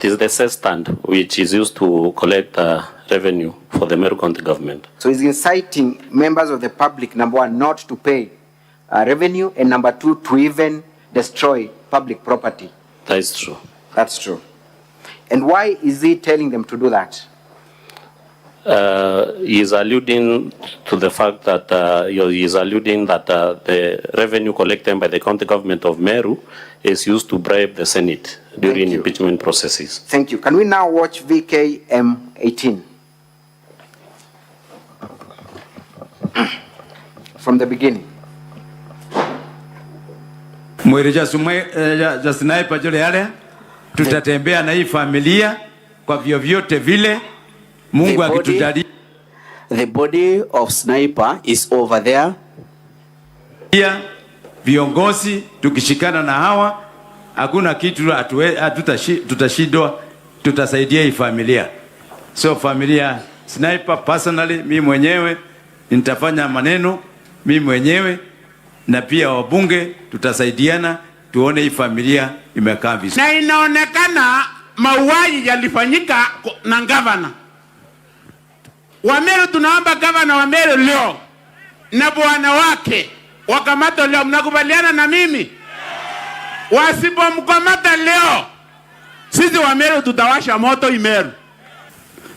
It is the cess stand which is used to collect revenue for the Meru County government. So he's inciting members of the public, number one, not to pay revenue, and number two, to even destroy public property. That is true. That's true. And why is he telling them to do that? He is alluding to the fact that the revenue collected by the county government of Meru is used to bribe the Senate during impeachment processes. Thank you. Can we now watch VKM 18? From the beginning. Mwiri jasnaipa jole yale, tutatembea na hii familia kwa vyovyote vile Mungu akitujalia. The body of sniper is over there. Viongozi tukishikana na hawa hakuna kitu tutashindwa, tutasaidia hii familia. So familia sniper, personally mimi mwenyewe nitafanya maneno mimi mwenyewe, na pia wabunge tutasaidiana tuone hii familia imekaa vizuri. Na inaonekana mauaji yalifanyika na gavana wa Meru. Tunaomba gavana wa Meru leo na bwana wake wakamata leo. Mnakubaliana na mimi? Wasipomkamata leo, sisi wa Meru tutawasha moto Meru.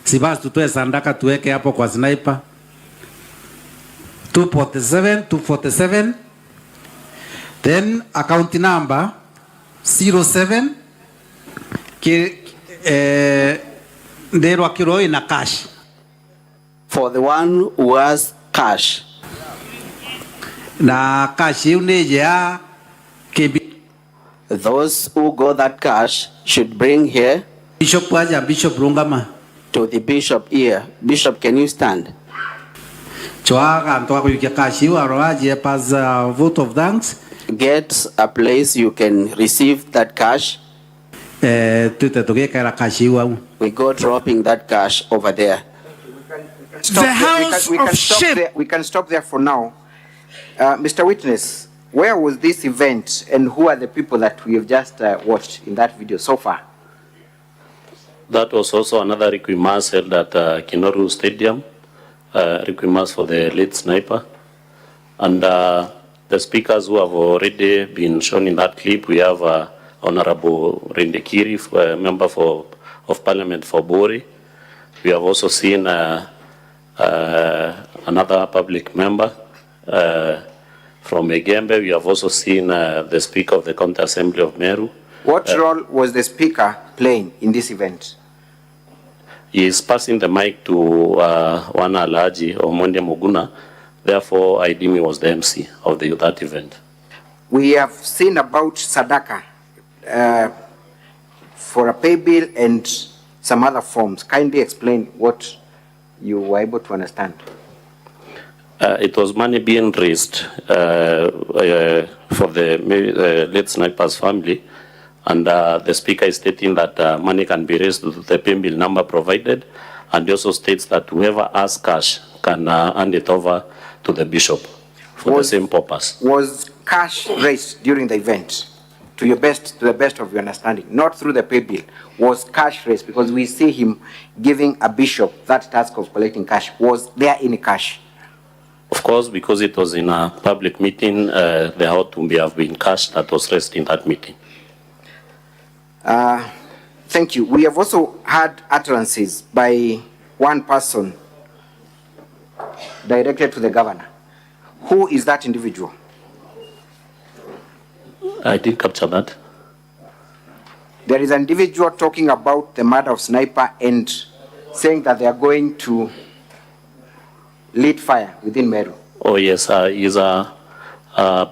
Si basi tutoe sandaka tuweke hapo kwa sniper. 247 then account number 07 ndero akiroi na cash. For the one who has cash. Na cash ya those who got that cash should bring here. Bishop Rungama. To the bishop here. Bishop, can you stand? Vote of thanks. Get a place you can receive that cash. We go dropping that cash over there. We can stop there for now. Mr. Witness, where was this event and who are the people that we have just watched in that video so far? That was also another requiem held at Kinoru Stadium, requiem for the late sniper. And the speakers who have already been shown in that clip, we have Honorable Rendekiri, member of Parliament for Bori. We have also seen another public member from Egembe. We have also seen the Speaker of the County Assembly of Meru. What role was the Speaker playing in this event? He is passing the mic to Wana Alaji or Monde Moguna. Therefore, I deem he was the MC of that event. We have seen about Sadaka for a pay bill and some other forms. Kindly explain what you were able to understand. It was money being raised for the late sniper's family, and the speaker is stating that money can be raised to the pay bill number provided, and he also states that whoever has cash can hand it over to the bishop for the same purpose. Was cash raised during the event, to the best of your understanding, not through the pay bill? Was cash raised? Because we see him giving a bishop that task of collecting cash. Was there any cash? Of course, because it was in a public meeting, there ought to have been cash that was raised in that meeting. Thank you. We have also had utterances by one person directed to the governor. Who is that individual? I didn't capture that. There is an individual talking about the murder of Sniper and saying that they are going to lit fire within Meru. Oh yes, he's a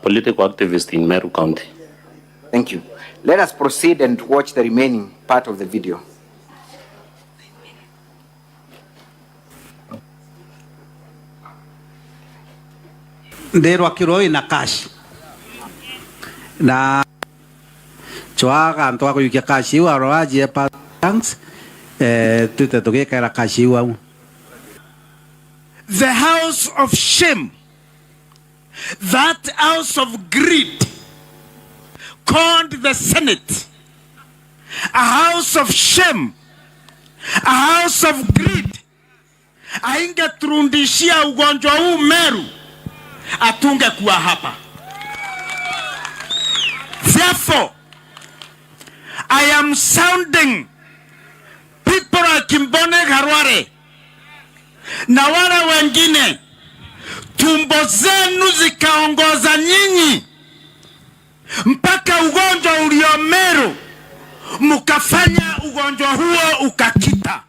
political activist in Meru County. Thank you. Let us proceed and watch the remaining part of the video. Ndero akiroi na cash. Na choaga antoa kuyukia cash wa roaji pa thanks tutatoke kara cash wa. The house of shame, that house of greed, called the Senate, a house of shame, a house of greed, aingeturudishia ugonjwa huu Meru, atungekuwa hapa. Therefore, I am sounding people like Mbone Garware na wale wengine, tumbo zenu zikaongoza nyinyi mpaka ugonjwa ulio Meru, mukafanya ugonjwa huo ukakita.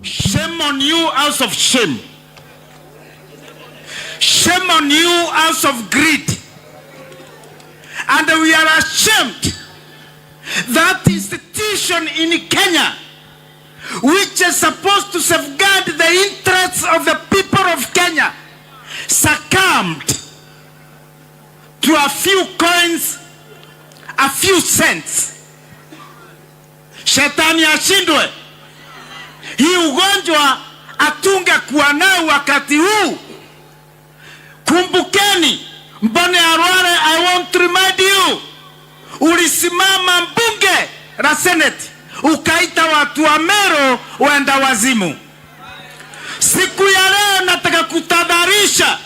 Shame on you, house of shame. Shame on you, house of greed. And we are ashamed that institution in Kenya, which is supposed to safeguard the interests of the people of Kenya, succumbed to a few coins, a few cents. Shetani ashindwe. Hii ugonjwa atunge kuwa nao wakati huu. Kumbukeni, Mbone Arware, I want to remind you, ulisimama mbunge la Senate, ukaita watu wa Meru waenda wazimu. Siku ya leo nataka kutadharisha,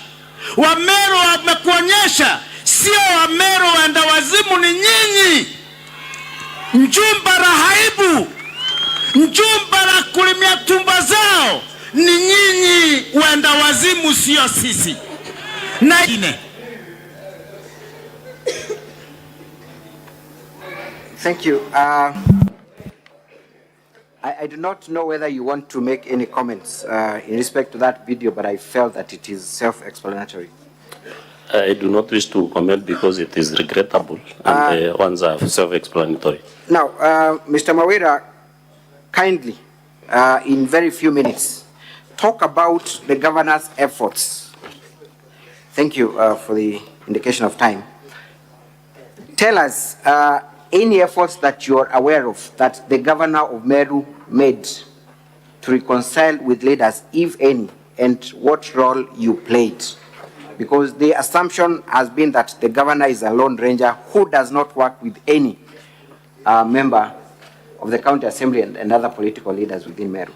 wa Meru wamekuonyesha, sio wa Meru waenda wazimu ni nyinyi. Njumba la haibu, njumba la kulimia tumba zao, ni nyinyi waenda wazimu, sio sisi. Na ine. Thank you. I do not know whether you want to make any comments in respect to that video, but I felt that it is self-explanatory. I do not wish to comment because it is regrettable and the ones are self-explanatory. Now, Mr. Mawira, kindly, in very few minutes, talk about the governor's efforts. Thank you for the indication of time. Tell us any efforts that you are aware of that the governor of Meru made to reconcile with leaders, if any, and what role you played. Because the assumption has been that the governor is a lone ranger who does not work with any member of the county assembly and other political leaders within Meru.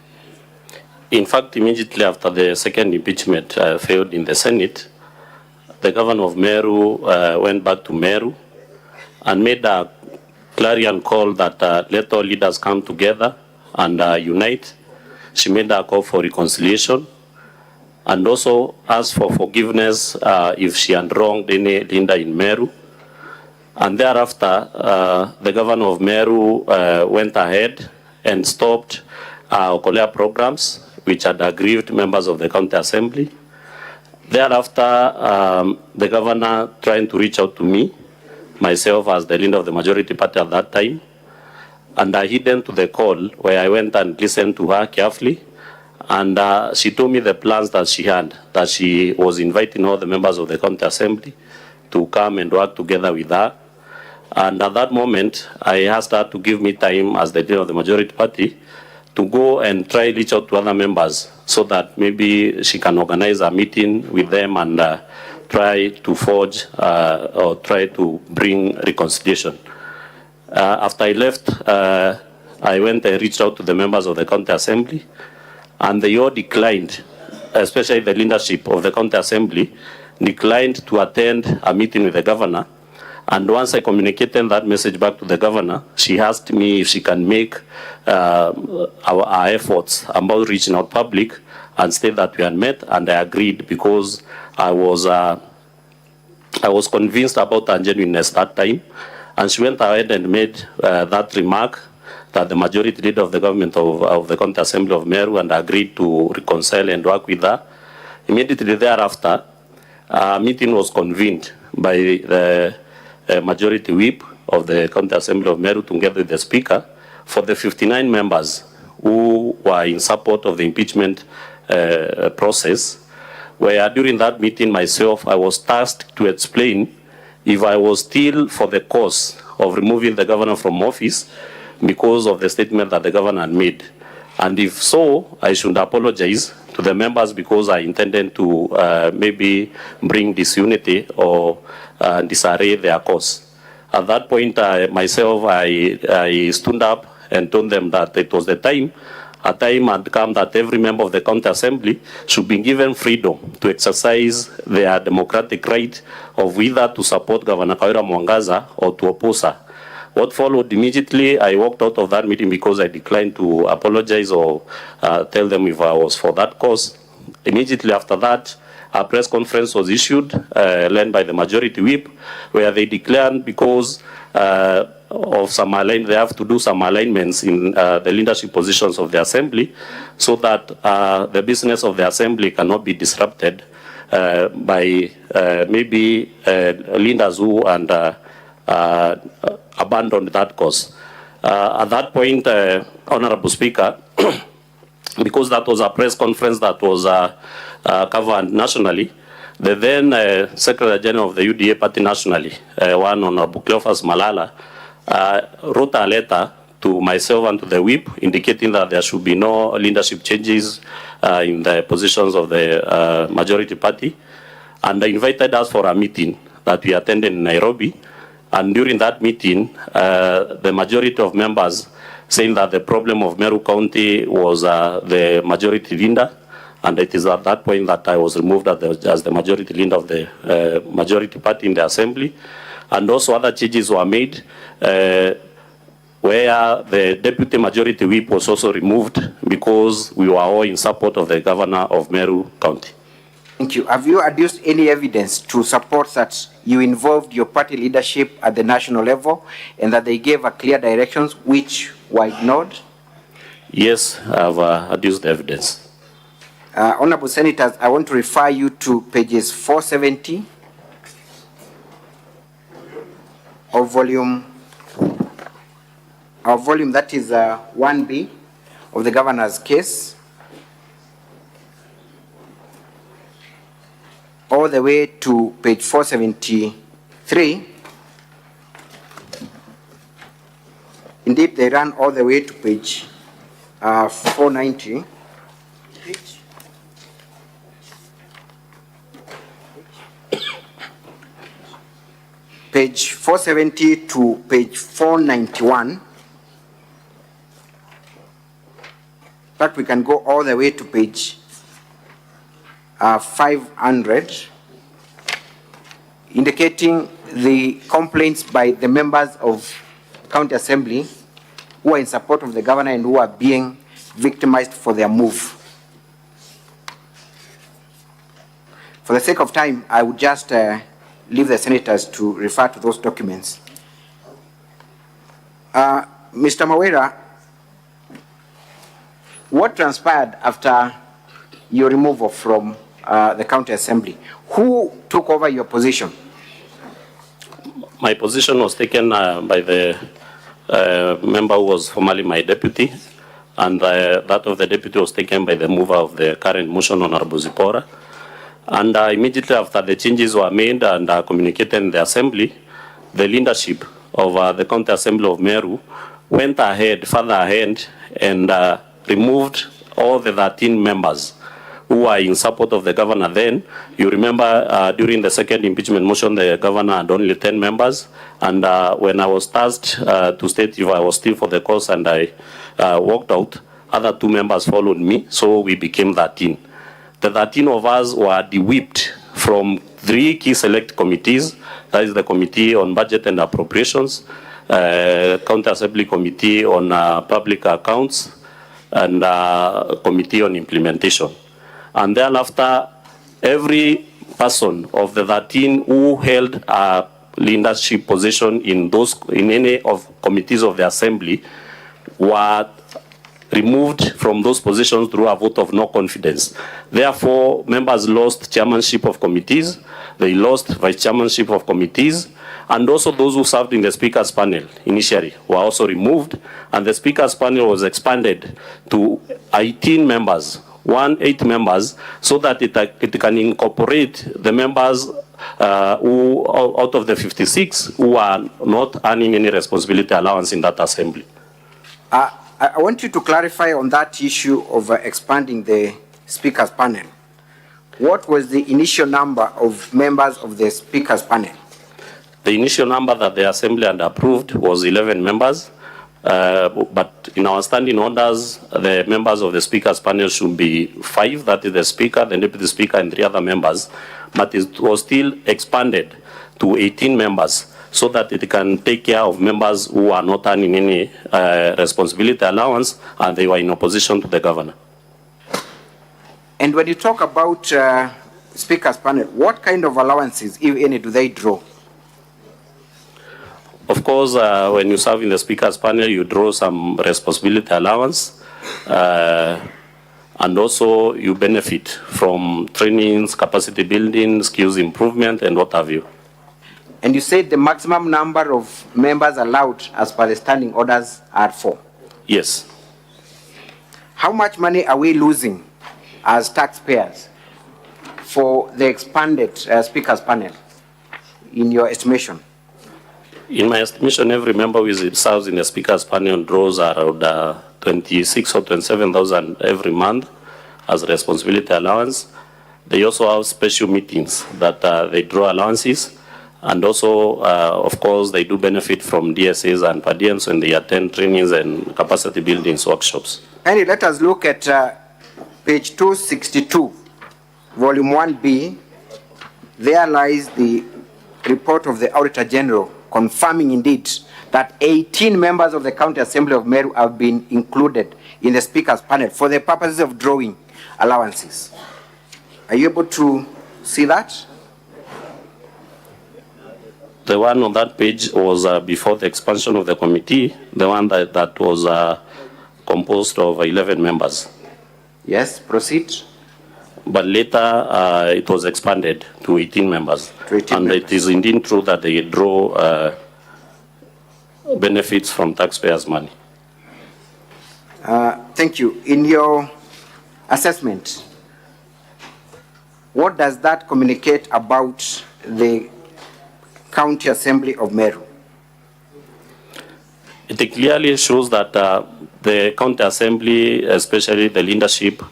In fact, immediately after the second impeachment failed in the Senate, the governor of Meru went back to Meru and made a clarion call that let all leaders come together and unite. She made a call for reconciliation and also asked for forgiveness if she had wronged any leader in Meru. And thereafter, the governor of Meru went ahead and stopped Okolea programs which had aggrieved members of the county assembly. Thereafter, the governor trying to reach out to me, myself as the leader of the majority party at that time, and I hidden to the call where I went and listened to her carefully, and she told me the plans that she had, that she was inviting all the members of the county assembly to come and work together with her. And at that moment, I asked her to give me time as the leader of the majority party to go and try reach out to other members so that maybe she can organize a meeting with them and try to forge or try to bring reconciliation. After I left, I went and reached out to the members of the county assembly, and they all declined, especially the leadership of the county assembly, declined to attend a meeting with the governor. And once I communicated that message back to the governor, she asked me if she can make our efforts about reaching out public and state that we had met, and I agreed because I was convinced about her genuineness that time. And she went ahead and made that remark that the majority leader of the government of the county assembly of Meru and agreed to reconcile and work with her. Immediately thereafter, a meeting was convened by the majority whip of the county assembly of Meru together with the speaker for the 59 members who were in support of the impeachment process, where during that meeting myself, I was tasked to explain if I was still for the cause of removing the governor from office because of the statement that the governor had made. And if so, I should apologize to the members because I intended to maybe bring disunity or disarray their cause. At that point, myself, I stood up and told them that it was the time. A time had come that every member of the county assembly should be given freedom to exercise their democratic right of either to support Governor Kawira Mwangaza or to oppose her. What followed immediately, I walked out of that meeting because I declined to apologize or tell them if I was for that cause. Immediately after that, a press conference was issued, led by the majority whip, where they declared because of some they have to do some alignments in the leadership positions of the assembly, so that the business of the assembly cannot be disrupted by maybe leaders who abandoned that cause. At that point, Honorable Speaker, because that was a press conference that was covered nationally, the then Secretary General of the UDA party nationally, one Honorable Cleophas Malala, wrote a letter to myself and to the whip indicating that there should be no leadership changes in the positions of the majority party, and invited us for a meeting that we attended in Nairobi. And during that meeting, the majority of members saying that the problem of Meru County was the majority leader, and it is at that point that I was removed as the majority leader of the majority party in the assembly. And also other changes were made where the deputy majority whip was also removed because we were all in support of the governor of Meru County. Thank you. Have you adduced any evidence to support that you involved your party leadership at the national level and that they gave a clear directions which were ignored? Yes, I have adduced the evidence. Honorable Senators, I want to refer you to pages 470 of volume that is 1B of the governor's case, all the way to page 473. Indeed, they run all the way to page 490. Page 470 to page 491. In fact, we can go all the way to page 500, indicating the complaints by the members of County Assembly who are in support of the governor and who are being victimized for their move. For the sake of time, I would just leave the senators to refer to those documents. Mr. Mawira, what transpired after your removal from the County Assembly? Who took over your position? My position was taken by the member who was formerly my deputy, and that of the deputy was taken by the mover of the current motion, Honorable Zipora. And immediately after the changes were made and communicated in the assembly, the leadership of the County Assembly of Meru went further ahead, and removed all the 13 members who were in support of the governor then. You remember during the second impeachment motion, the governor had only 10 members. And when I was tasked to state if I was still for the cause and I walked out, other 2 members followed me, so we became 13. The 13 of us were de-whipped from 3 key select committees. That is the Committee on Budget and Appropriations, County Assembly Committee on Public Accounts, and Committee on Implementation. And then after, every person of the 13 who held a leadership position in any of committees of the Assembly were removed from those positions through a vote of no confidence. Therefore, members lost chairmanship of committees, they lost vice chairmanship of committees, and also those who served in the speaker's panel initially were also removed, and the speaker's panel was expanded to 18 members, 8 members, so that it can incorporate the members who, out of the 56, who are not earning any responsibility allowance in that assembly. I want you to clarify on that issue of expanding the speaker's panel. What was the initial number of members of the speaker's panel? The initial number that the Assembly had approved was 11 members, but in our standing orders, the members of the Speaker's panel should be 5, that is the Speaker, the Deputy Speaker, and 3 other members, but it was still expanded to 18 members so that it can take care of members who are not earning any responsibility allowance and they were in opposition to the governor. And when you talk about Speaker's panel, what kind of allowances, if any, do they draw? Of course, when you serve in the Speaker's panel, you draw some responsibility allowance, and also you benefit from trainings, capacity building, skills improvement, and what have you. And you said the maximum number of members allowed as per the standing orders are 4. Yes. How much money are we losing as taxpayers for the expanded Speaker's panel, in your estimation? In my estimation, every member who serves in the Speaker's panel draws around 26 or 27,000 every month as responsibility allowance. They also have special meetings that they draw allowances, and also, of course, they do benefit from DSAs and per diems when they attend trainings and capacity building workshops. And let us look at page 262, volume 1B. There lies the report of the Auditor General, confirming indeed that 18 members of the County Assembly of Meru have been included in the Speaker's panel for the purposes of drawing allowances. Are you able to see that? The one on that page was before the expansion of the committee, the one that was composed of 11 members. Yes, proceed. But later, it was expanded to 18 members. To 18 and members. It is indeed true that they draw benefits from taxpayers' money. Thank you. In your assessment, what does that communicate about the County Assembly of Meru? It clearly shows that the County Assembly, especially the leadership,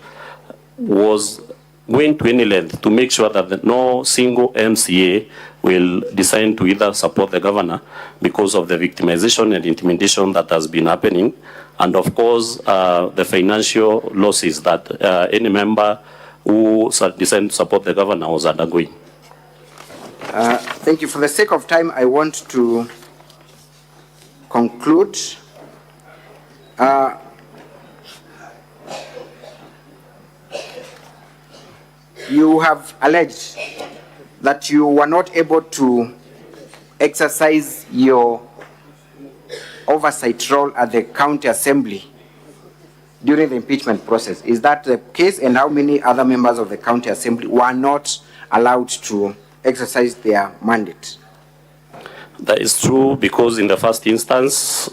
was going to any length to make sure that no single MCA will decide to either support the governor because of the victimization and intimidation that has been happening, and of course the financial losses that any member who decided to support the governor was undergoing. Thank you. For the sake of time, I want to conclude. You have alleged that you were not able to exercise your oversight role at the County Assembly during the impeachment process. Is that the case? And how many other members of the County Assembly were not allowed to exercise their mandate? That is true, because in the first instance,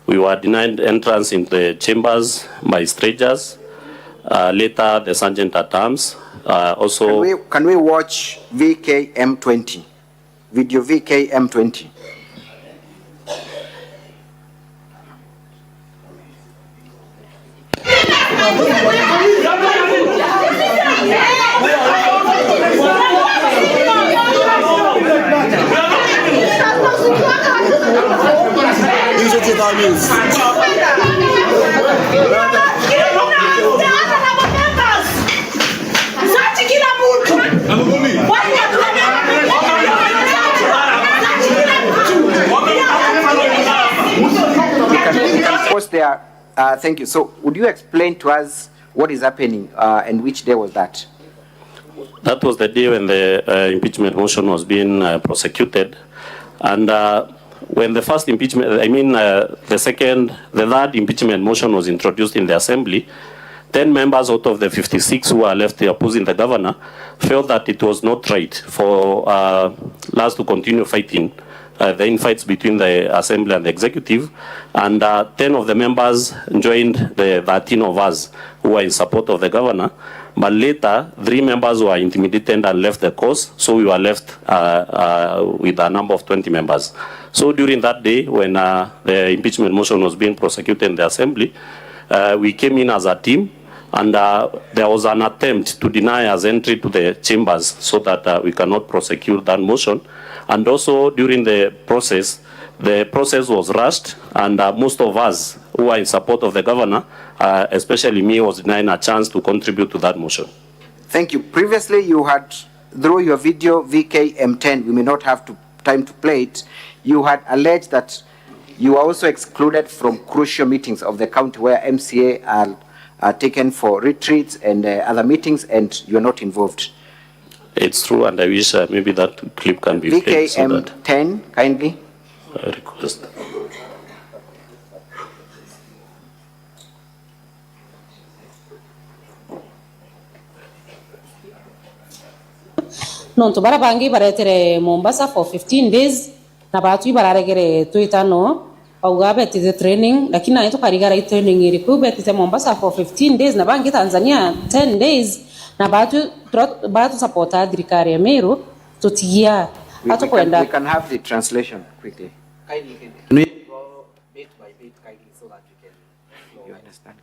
we were denied entrance into the chambers by strangers. Later, the sergeant at arms. Also, can we watch VKM20? Video VKM20. There, thank you. So, would you explain to us what is happening and which day was that? That was the day when the impeachment motion was being prosecuted, and when the first impeachment, the third impeachment motion was introduced in the Assembly, 10 members out of the 56 who were left opposing the governor felt that it was not right for us to continue fighting the infights between the Assembly and the Executive, and 10 of the members joined the 13 of us who were in support of the governor, but later 3 members were intimidated and left the cause, so we were left with a number of 20 members. So during that day, when the impeachment motion was being prosecuted in the Assembly, we came in as a team And there was an attempt to deny us entry to the chambers so that we cannot prosecute that motion. And also during the process was rushed, and most of us who are in support of the governor, especially me, was denied a chance to contribute to that motion. Thank you. Previously, you had, through your video VKM10, we may not have time to play it, you had alleged that you are also excluded from crucial meetings of the county where MCA are taken for retreats and other meetings, and you're not involved. It's true, and I wish maybe that clip can be played. VKM10, kindly. Request. Nonto barabangi baretere Mombasa for 15 days na batu bararegere tuitano augabe tize training lakini na karigara training iri kubetize Mombasa for 15 days na bangi Tanzania 10 days na batu support adrikari Meru tutia we can have the translation quickly. Kindly can we go bit by bit kindly so that you understand.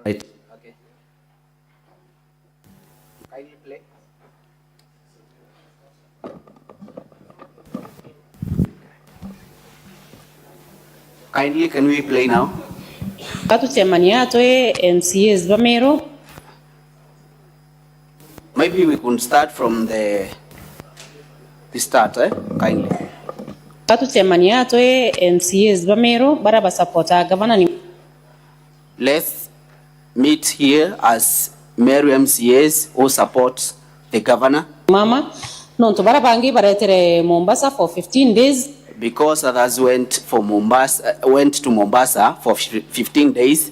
Right. Okay. Kindly play. Kindly, can we play now? batu temania toe MCAs bamero. Maybe we could start from the start, kindly. Batu temania toe MCAs bamero baraba supporta governor ni. Let's meet here as Meru MCAs who support the governor. Mama, nonto barabangi baretere Mombasa for 15 days. Because others went to Mombasa for 15 days.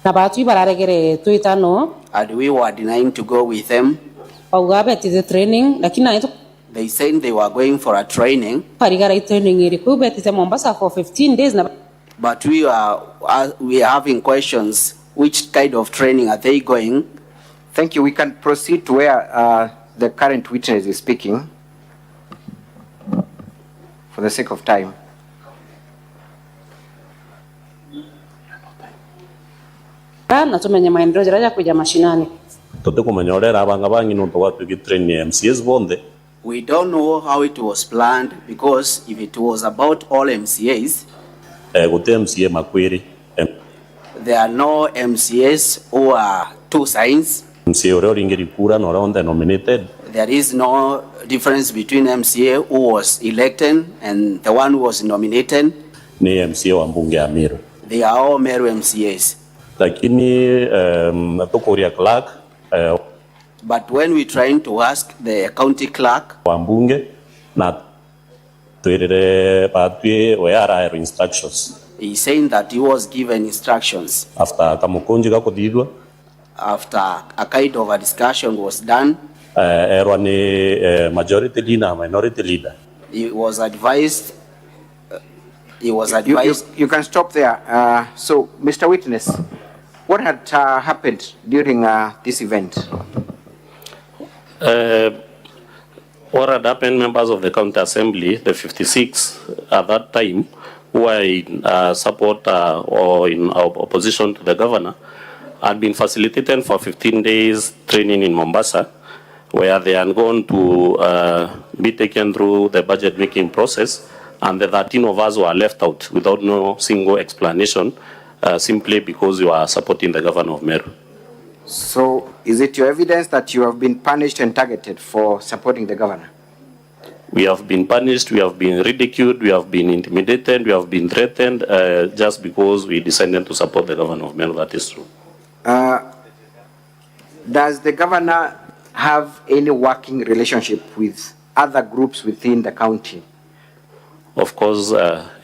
Na batu bararegere tuitano. And we were denying to go with them. Augabe tize training lakini na they said they were going for a training. Karigara training iri kubetize Mombasa for 15 days na. But we are having questions. Which kind of training are they going? Thank you. We can proceed to where the current witness is speaking for the sake of time. Na tumenya maendeleo jaraja kuja mashinani. We don't know how it was planned, because if it was about all MCAs, there are no MCAs who are two signs. There is no difference between MCA who was elected and the one who was nominated. They are all Meru MCAs. But when we trying to ask the county clerk, he's saying that he was given instructions. After a kind of a discussion was done, majority leader, minority leader. He was advised. You can stop there. So, Mr. Witness, what had happened during this event? What had happened, members of the county assembly, the 56 at that time, who were in support or in opposition to the governor, had been facilitated for 15 days training in Mombasa, where they are going to be taken through the budget making process, and the 13 of us were left out without no single explanation, simply because you are supporting the governor of Meru. So, is it your evidence that you have been punished and targeted for supporting the governor? We have been punished, we have been ridiculed, we have been intimidated, we have been threatened just because we decided to support the governor of Meru. That is true. Does the governor have any working relationship with other groups within the county? Of course,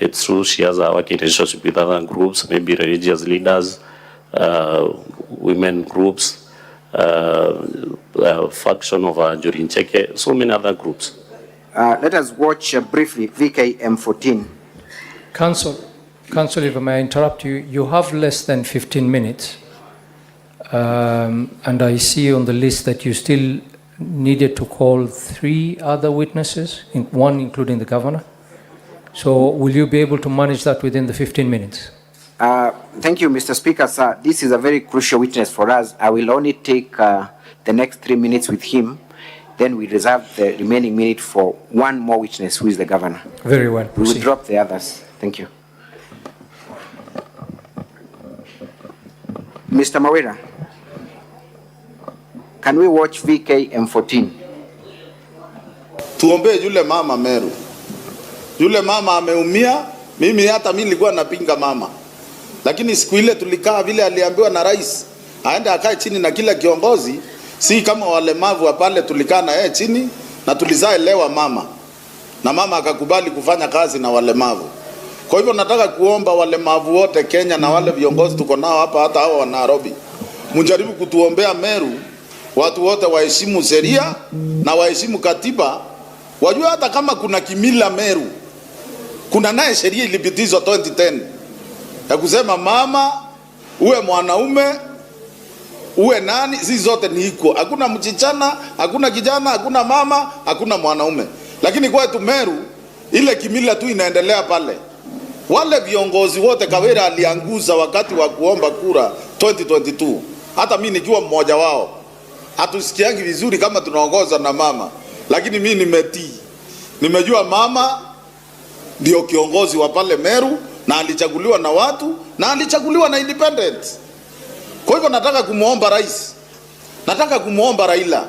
it's true she has a working relationship with other groups, maybe religious leaders, women groups, faction of Jurin Cheke, so many other groups. Let us watch briefly VKM14. Council, if I may interrupt you, you have less than 15 minutes. And I see on the list that you still needed to call 3 other witnesses, one including the governor. So will you be able to manage that within the 15 minutes? Thank you, Mr. Speaker, sir. This is a very crucial witness for us. I will only take the next 3 minutes with him. Then we reserve the remaining minute for one more witness, who is the governor. Very well. We will drop the others. Thank you. Mr. Mawira, can we watch VK M14? Tuombe yule mama Meru. Yule mama ameumia. Mimi hata mimi nilikuwa napinga mama. Lakini siku ile tulikaa vile aliambiwa na rais aende akae chini na kila kiongozi, si kama walemavu pale, tulikaa na yeye chini na tulizaelewa mama. Na mama akakubali kufanya kazi na walemavu. Kwa hivyo nataka kuomba walemavu wote Kenya na wale viongozi tuko nao hapa, hata hao wa Nairobi, mjaribu kutuombea Meru. Watu wote waheshimu sheria na waheshimu katiba. Wajua hata kama kuna kimila Meru, kuna naye sheria ilipitizwa 2010 ya kusema mama uwe mwanaume uwe nani, sisi zote ni equal. Hakuna mchichana, hakuna kijana, hakuna mama, hakuna mwanaume. Lakini kwetu Meru ile kimila tu inaendelea pale. Wale viongozi wote Kawira alianguza wakati wa kuomba kura 2022. Hata mimi nikiwa mmoja wao. Hatusikiangi vizuri kama tunaongozwa na mama. Lakini mimi nimetii. Nimejua mama ndio kiongozi wa pale Meru na alichaguliwa na watu na alichaguliwa na independent. Kwa hivyo nataka kumuomba rais. Nataka kumuomba Raila.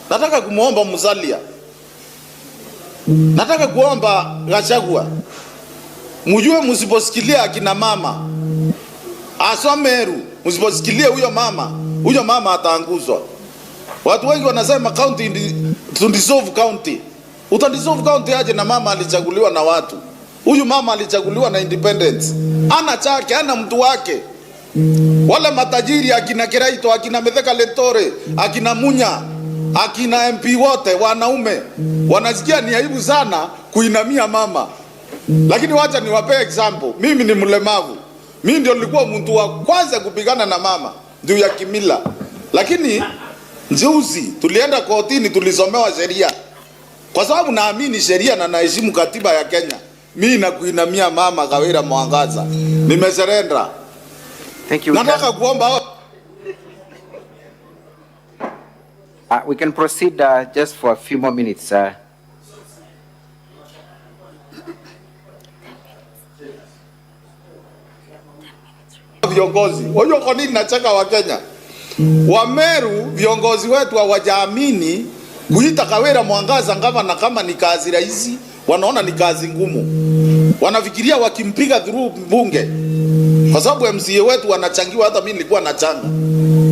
Nataka kumuomba Musalia. Nataka kuomba Gachagua. Mjue msiposikilia akina mama. Aswa Meru, msiposikilia huyo mama ataanguzwa. Watu wengi wanasema county to dissolve county. Utadissolve county aje na mama alichaguliwa na watu. Huyu mama alichaguliwa na independence. Ana chake, ana mtu wake. Wale matajiri akina Kiraito, akina Metheka Lentore, akina Munya, akina MP wote wanaume wanasikia ni aibu sana kuinamia mama. Lakini wacha niwape example. Mimi ni mlemavu. Mimi ndio nilikuwa mtu wa kwanza kupigana na mama juu ya kimila. Lakini juzi tulienda kotini, tulisomewa sheria. Kwa sababu naamini sheria na naheshimu katiba ya Kenya. Mimi nakuinamia mama Kawira Mwangaza. Nimesurrender. Thank you. Nataka kuomba we can proceed just for a few more minutes. Viongozi. Wajua kwa nini nacheka wa Kenya? Wa Meru viongozi wetu hawajaamini kuita Kawira Mwangaza gavana kama ni kazi rahisi, wanaona ni kazi ngumu. Wanafikiria wakimpiga through bunge. Kwa sababu MCA wetu wanachangiwa, hata mimi nilikuwa nachanga.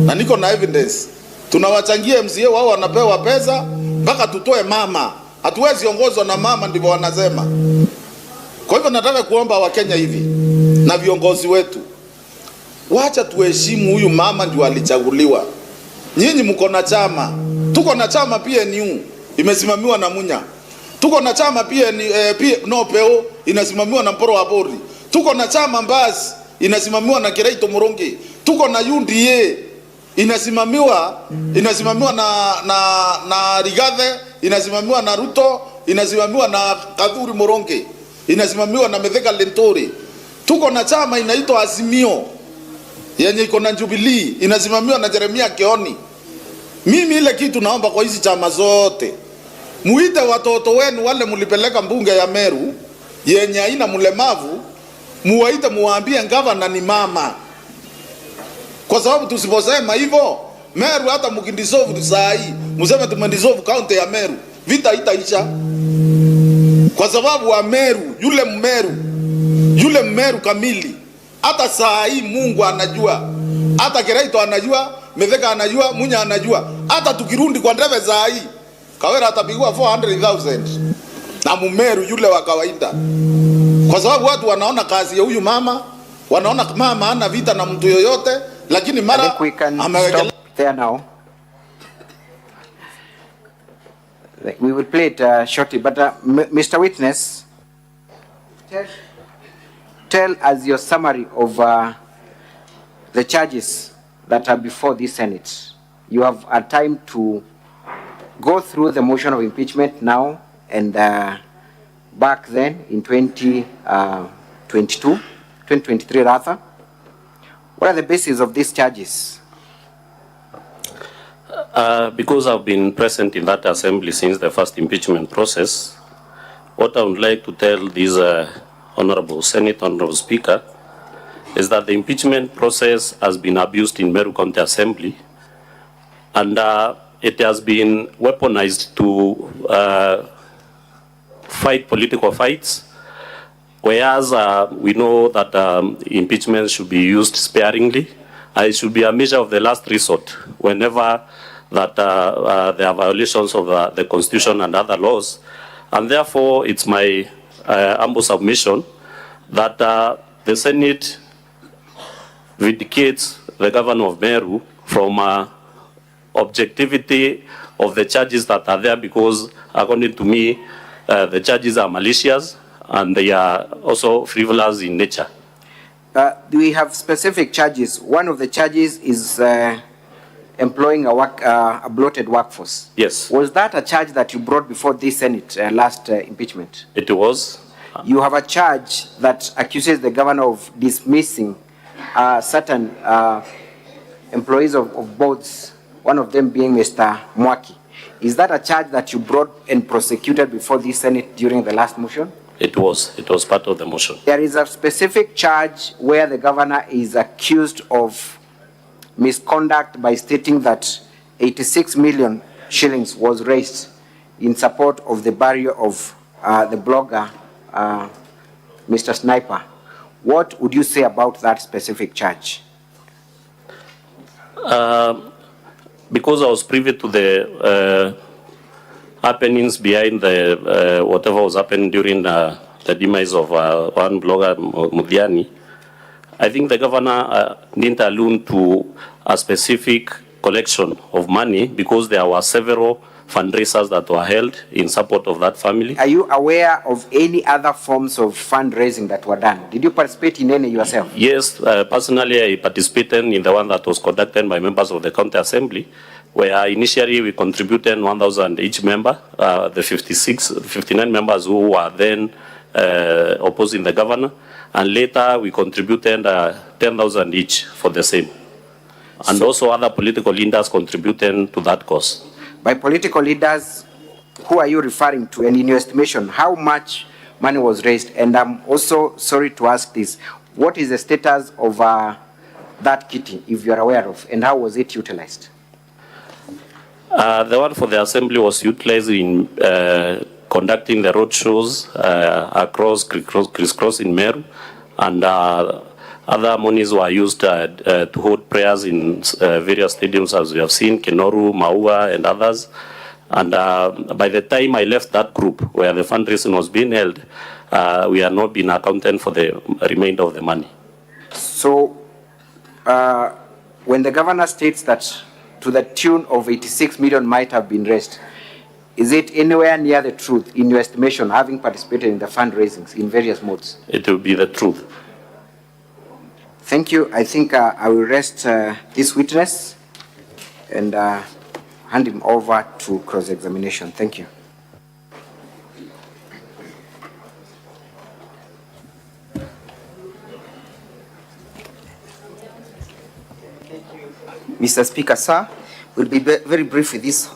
Na niko na evidence. Tunawachangia MCA wao wanapewa pesa mpaka tutoe mama. Hatuwezi ongozwa na mama, ndivyo wanasema. Kwa hivyo nataka kuomba wa Kenya hivi na viongozi wetu, wacha tuheshimu huyu mama, ndio alichaguliwa. Nyinyi mko na chama. Tuko na chama PNU imesimamiwa na Munya. Tuko na chama PNO inasimamiwa na Mporo wa Bori. Tuko na chama Mbasi inasimamiwa na Kiraito Murongi. Tuko na UDA inasimamiwa na Rigathi, inasimamiwa na Ruto, inasimamiwa na Kadhuri Murongi, inasimamiwa na Metheka Lentore. Tuko na chama inaitwa Azimio yenye iko na Jubilee, inasimamiwa na Jeremia Keoni. Mimi ile kitu naomba kwa hizi chama zote, muite watoto wenu wale mulipeleka mbunge ya Meru yenye haina mlemavu, muwaite muwaambie gavana ni mama. Kwa sababu tusiposema hivyo, Meru hata mkindissolve saa hii, mseme tumendissolve county ya Meru, vita itaisha. Kwa sababu wa Meru, yule Mmeru kamili, hata saa hii Mungu anajua, hata Kiraito anajua, Metheka anajua, Munya anajua. Hata tukirundi kwa ndeve saa hii, Kawira atapigwa 400,000 na Mmeru yule wa kawaida. Kwa sababu watu wanaona kazi ya huyu mama, wanaona mama hana vita na mtu yoyote, lakini mara ameweka there now. We will play it shortly, but Mr. Witness, tell us your summary of the charges that are before the Senate. You have a time to go through the motion of impeachment now and back then in 2023 rather. What are the bases of these charges? Because I've been present in that assembly since the first impeachment process, what I would like to tell this Honorable Senate, Honorable Speaker, is that the impeachment process has been abused in Meru County Assembly, and it has been weaponized to fight political fights, whereas we know that impeachment should be used sparingly. It should be a measure of the last resort whenever that there are violations of the Constitution and other laws. And therefore, it's my humble submission that the Senate vindicates the governor of Meru from objectivity of the charges that are there, because according to me, the charges are malicious and they are also frivolous in nature. Do we have specific charges? One of the charges is employing a bloated workforce. Yes. Was that a charge that you brought before this Senate last impeachment? It was. You have a charge that accuses the governor of dismissing certain employees of boards, one of them being Mr. Mwaki. Is that a charge that you brought and prosecuted before this Senate during the last motion? It was. It was part of the motion. There is a specific charge where the governor is accused of misconduct by stating that 86 million shillings was raised in support of the burial of the blogger, Mr. Sniper. What would you say about that specific charge? Because I was privy to the happenings behind the whatever was happening during the demise of one blogger, Mudiani, I think the governor didn't allude to a specific collection of money because there were several fundraisers that were held in support of that family. Are you aware of any other forms of fundraising that were done? Did you participate in any yourself? Yes, personally I participated in the one that was conducted by members of the county assembly, where initially we contributed 1,000 each member, the 59 members who were then opposing the governor, and later we contributed 10,000 each for the same. And also other political leaders contributed to that cause. By political leaders, who are you referring to? And in your estimation, how much money was raised? And I'm also sorry to ask this, what is the status of that kitty, if you're aware of, and how was it utilized? The one for the assembly was utilized in conducting the road shows across crisscross in Meru, and other monies were used to hold prayers in various stadiums, as we have seen, Kenoru, Maua, and others. And by the time I left that group where the fundraising was being held, we had not been accounted for the remainder of the money. So, when the governor states that to the tune of 86 million might have been raised, is it anywhere near the truth in your estimation, having participated in the fundraisings in various modes? It will be the truth. Thank you. I think I will rest this witness and hand him over to cross-examination. Thank you. Mr. Speaker, sir, we'll be very brief with this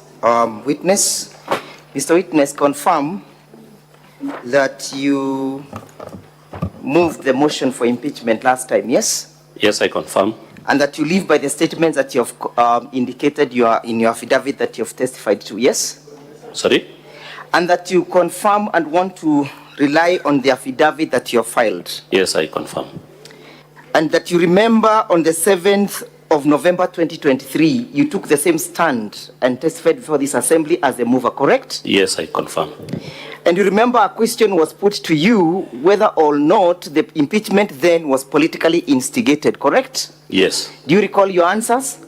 witness. Mr. Witness, confirm that you moved the motion for impeachment last time, yes? Yes, I confirm. And that you live by the statements that you have indicated you are in your affidavit that you have testified to, yes? Sorry? And that you confirm and want to rely on the affidavit that you have filed? Yes, I confirm. And that you remember on the 7th of November 2023, you took the same stand and testified before this assembly as a mover, correct? Yes, I confirm. And you remember a question was put to you whether or not the impeachment then was politically instigated, correct? Yes. Do you recall your answers?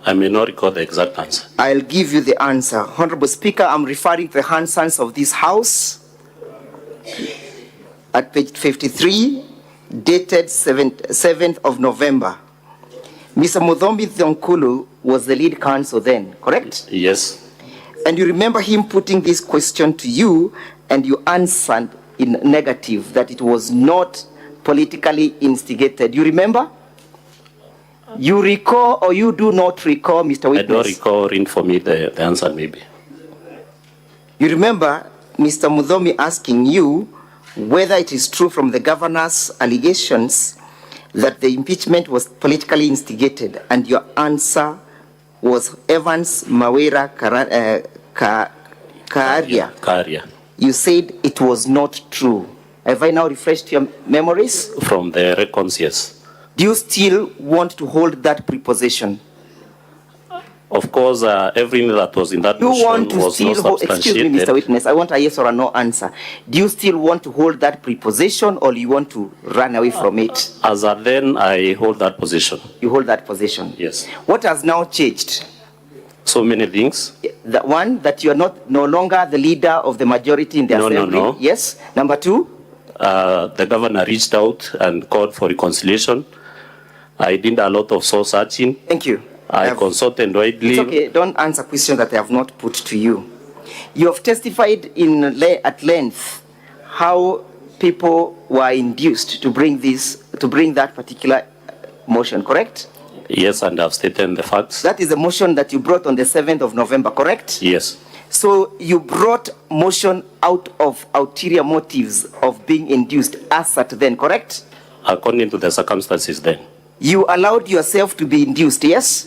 I may not recall the exact answer. I'll give you the answer. Honorable Speaker, I'm referring to the answers of this House at page 53, dated 7th of November. Mr. Mudhombi Thionkulu was the lead counsel then, correct? Yes. And you remember him putting this question to you and you answered in negative that it was not politically instigated. You remember? You recall or you do not recall, Mr. Witness? I don't recall. Read for me the answer, maybe. You remember Mr. Mudhomi asking you whether it is true from the governor's allegations that the impeachment was politically instigated, and your answer was Evans Mawira Karia. You said it was not true. Have I now refreshed your memories? From the records, yes. Do you still want to hold that preposition? Of course, everything that was in that motion was not substantiated. Excuse me, Mr. Witness, I want a yes or a no answer. Do you still want to hold that preposition, or you want to run away from it? As of then, I hold that position. You hold that position? Yes. What has now changed? So many things. The one, that you are no longer the leader of the majority in the assembly. No. Yes. Number two? The governor reached out and called for reconciliation. I did a lot of soul searching. Thank you. I consulted widely. It's okay. Don't answer questions that I have not put to you. You have testified at length how people were induced to bring that particular motion, correct? Yes, and I've stated the facts. That is the motion that you brought on the 7th of November, correct? Yes. So you brought motion out of ulterior motives of being induced as at then, correct? According to the circumstances then. You allowed yourself to be induced, yes?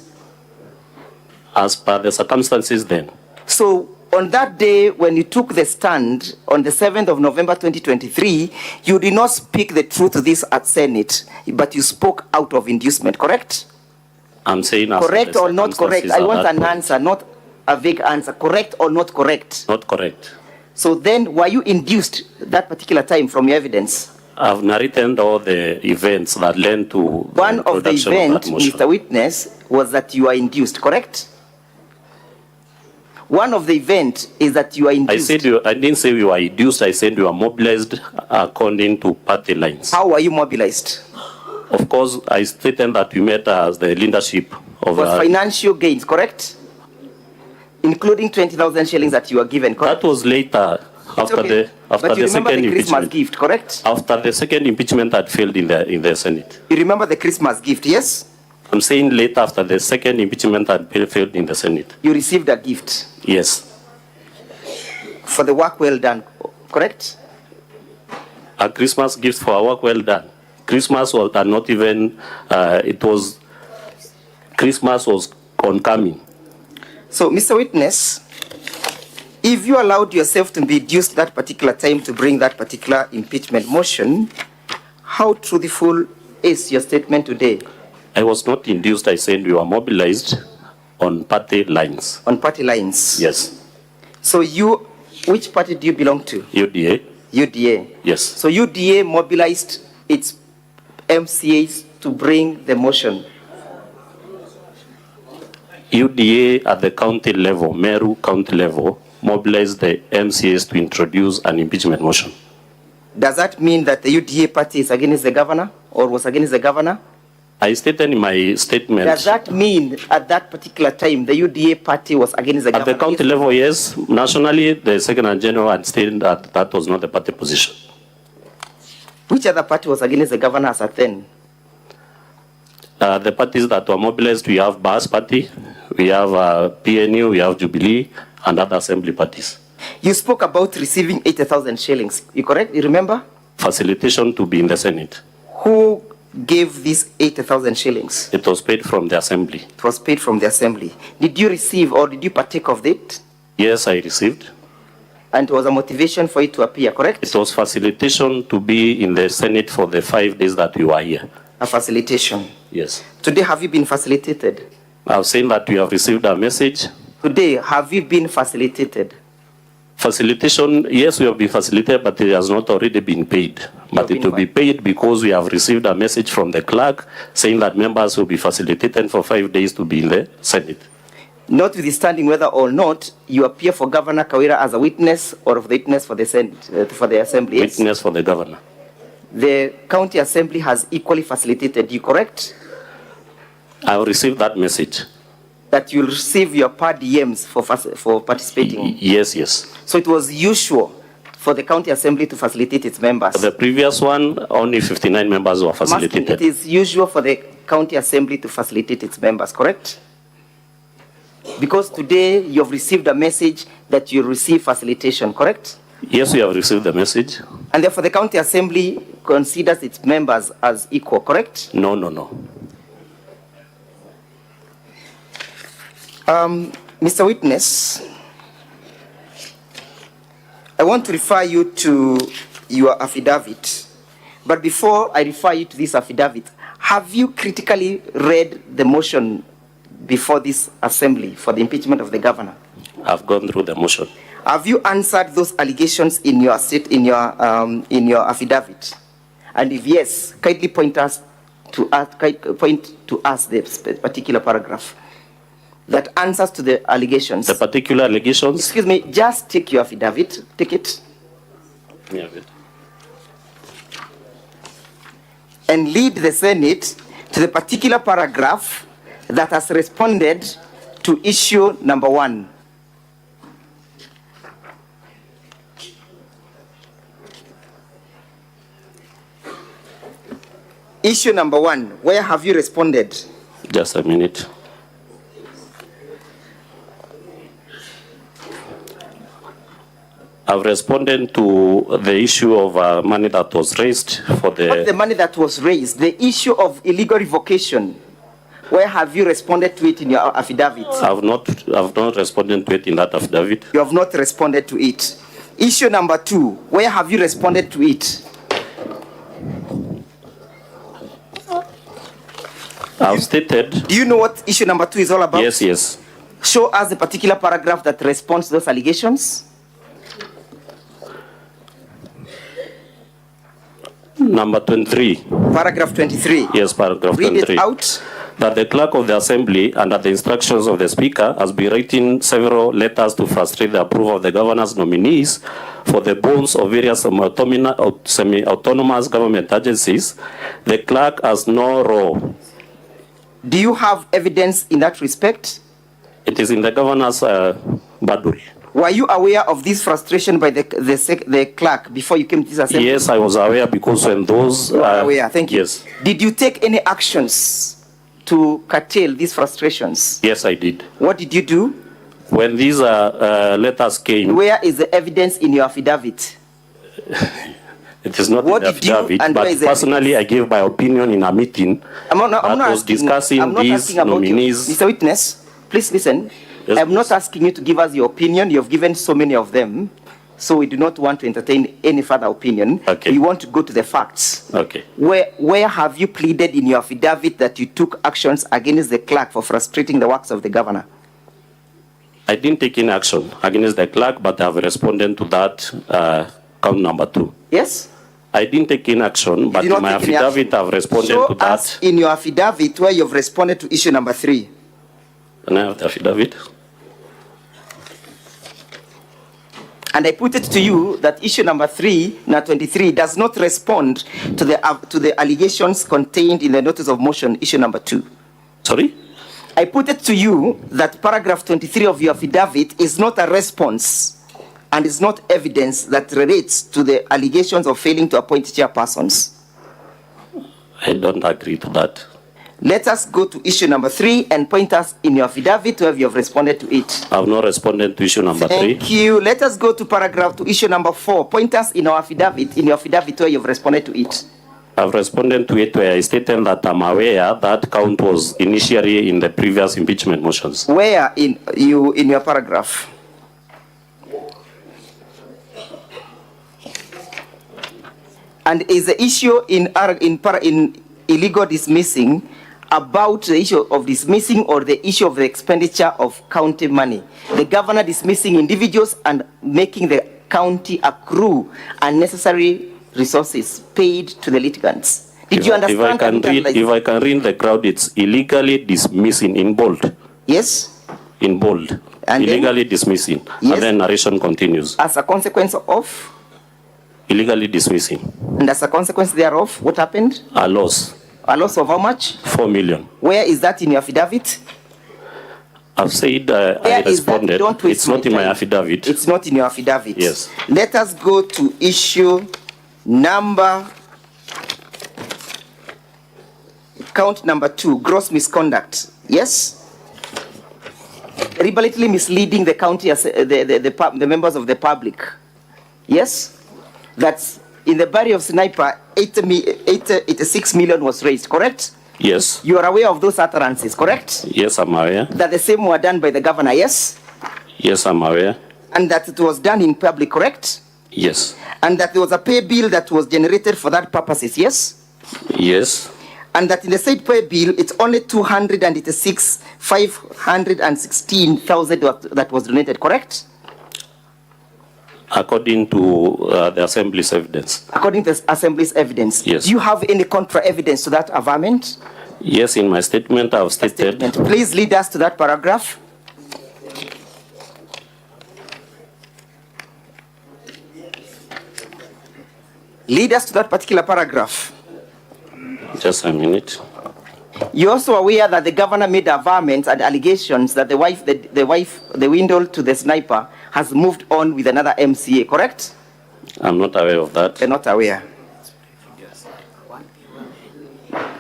As per the circumstances then. So on that day when you took the stand on the 7th of November 2023, you did not speak the truth to this at Senate, but you spoke out of inducement, correct? I'm saying correct or not correct? I want an answer, not a vague answer. Correct or not correct? Not correct. So then, were you induced that particular time from your evidence? I've narrated all the events that led to one of the events, Mr. Witness, was that you are induced, correct? One of the events is that you are induced. I didn't say you are induced. I said you are mobilized according to party lines. How were you mobilized? Of course, I stated that you met as the leadership of... Was financial gains, correct? Including 20,000 shillings that you were given, correct? That was later, after the second Christmas gift, correct? After the second impeachment had failed in the Senate. You remember the Christmas gift, yes? I'm saying later, after the second impeachment had failed in the Senate. You received a gift? Yes. For the work well done, correct? A Christmas gift for a work well done. Christmas was not even, Christmas was oncoming. So, Mr. Witness, if you allowed yourself to be induced that particular time to bring that particular impeachment motion, how truthful is your statement today? I was not induced. I said you are mobilized on party lines. On party lines? Yes. So which party do you belong to? UDA. UDA? Yes. So UDA mobilized its MCAs to bring the motion? UDA at the county level, Meru county level, mobilized the MCAs to introduce an impeachment motion. Does that mean that the UDA party is against the governor or was against the governor? I stated in my statement... Does that mean at that particular time the UDA party was against the governor? At the county level, yes. Nationally, the Secretary General had stated that that was not the party position. Which other party was against the governor as at then? The parties that were mobilized, we have BAS party, we have PNU, we have Jubilee, and other assembly parties. You spoke about receiving 80,000 shillings. You correct? You remember? Facilitation to be in the Senate. Who gave these 80,000 shillings? It was paid from the assembly. It was paid from the assembly. Did you receive or did you partake of it? Yes, I received. And it was a motivation for you to appear, correct? It was facilitation to be in the Senate for the 5 days that you are here. A facilitation? Yes. Today, have you been facilitated? I've seen that you have received a message. Today, have you been facilitated? Facilitation, yes, we have been facilitated, but it has not already been paid. But it will be paid because we have received a message from the clerk saying that members will be facilitated for 5 days to be in the Senate. Notwithstanding whether or not you appear for Governor Kawira as a witness or of the witness for the Senate, for the Assembly. Witness for the governor. The County Assembly has equally facilitated you, correct? I have received that message. That you'll receive your per diems for participating? Yes, yes. So it was usual for the county assembly to facilitate its members? The previous one, only 59 members were I'm asking, facilitated. it is usual for the county assembly to facilitate its members, correct? Because today you have received a message that you receive facilitation, correct? Yes, we have received the message. And therefore the county assembly considers its members as equal, correct? No, no, no. Mr. Witness, I want to refer you to your affidavit. But before I refer you to this affidavit, have you critically read the motion before this assembly for the impeachment of the governor? I've gone through the motion. Have you answered those allegations in your affidavit? And if yes, kindly point to us the particular paragraph that answers to the allegations. The particular allegations? Excuse me, just take your affidavit, take it. Yeah, and lead the Senate to the particular paragraph that has responded to issue number 1. Issue number 1, where have you responded? Just a minute. I've responded to the issue of money that was raised for the... Not the money that was raised, the issue of illegal revocation. Where have you responded to it in your affidavit? I've not responded to it in that affidavit. You have not responded to it. Issue number 2, where have you responded to it? I've stated... Do you know what issue number 2 is all about? Yes, yes. Show us the particular paragraph that responds to those allegations. Number 23. Paragraph 23. Yes, paragraph Read 23. It out. That the clerk of the assembly, under the instructions of the speaker, has been writing several letters to frustrate the approval of the governor's nominees for the bonds of various semi-autonomous government agencies. The clerk has no role. Do you have evidence in that respect? It is in the governor's badul. Were you aware of this frustration by the clerk before you came to this assembly? Yes, I was aware because when those... You are aware, thank you. Yes. Did you take any actions to curtail these frustrations? Yes, I did. What did you do? When these letters came... Where is the evidence in your affidavit? It is not in the affidavit, but personally I gave my opinion in a meeting discussing these nominees. Mr. Witness, please listen. Yes, I'm not asking you to give us your opinion. You have given so many of them, so we do not want to entertain any further opinion. Okay. We want to go to the facts. Okay. Where have you pleaded in your affidavit that you took actions against the clerk for frustrating the works of the governor? I didn't take any action against the clerk, but I have responded to that count number 2. Yes? I didn't take any action, but in my affidavit I have responded to that. Us in your affidavit where you have responded to issue number 3. And I have the affidavit. And I put it to you that issue number 3, now 23, does not respond to the allegations contained in the notice of motion, issue number 2. Sorry? I put it to you that paragraph 23 of your affidavit is not a response and is not evidence that relates to the allegations of failing to appoint chairpersons. I don't agree to that. Let us go to issue number 3 and point us in your affidavit where you have responded to it. I have not responded to issue number 3. Thank you. Let us go to issue number 4. Point us in your affidavit where you have responded to it. I've responded to it where I stated that I'm aware that count was initially in the previous impeachment motions. Where in your paragraph? And is the issue in illegal dismissing about the issue of dismissing or the issue of the expenditure of county money? The governor dismissing individuals and making the county accrue unnecessary resources paid to the litigants. Did you understand? If I can read the crowd, it's illegally dismissing in bold. Yes? In bold. And illegally dismissing. Yes. And then narration continues. As a consequence of? Illegally dismissing. And as a consequence thereof, what happened? A loss. A loss of how much? 4 million. Where is that in your affidavit? I've said I Where is that? responded. Don't waste It's not my in my time. affidavit. It's not in your affidavit. Yes. Let us go to issue number, count number 2, gross misconduct. Yes? Deliberately misleading the county, the members of the public. Yes? That's in the barrio of Sniper, 86 million was raised, correct? Yes. You are aware of those utterances, correct? Yes, I'm aware. That the same were done by the governor, yes? Yes, I'm aware. And that it was done in public, correct? Yes. And that there was a pay bill that was generated for that purposes, yes? Yes. And that in the said pay bill, it's only 516,000 that was donated, correct? According to the Assembly's evidence. According to the Assembly's evidence. Yes. Do you have any contra evidence to that averment? Yes, in my statement I've stated. Please lead us to that paragraph. Lead us to that particular paragraph. Just a minute. You're also aware that the governor made averments and allegations that the window to the sniper, has moved on with another MCA, correct? I'm not aware of that. You're not aware.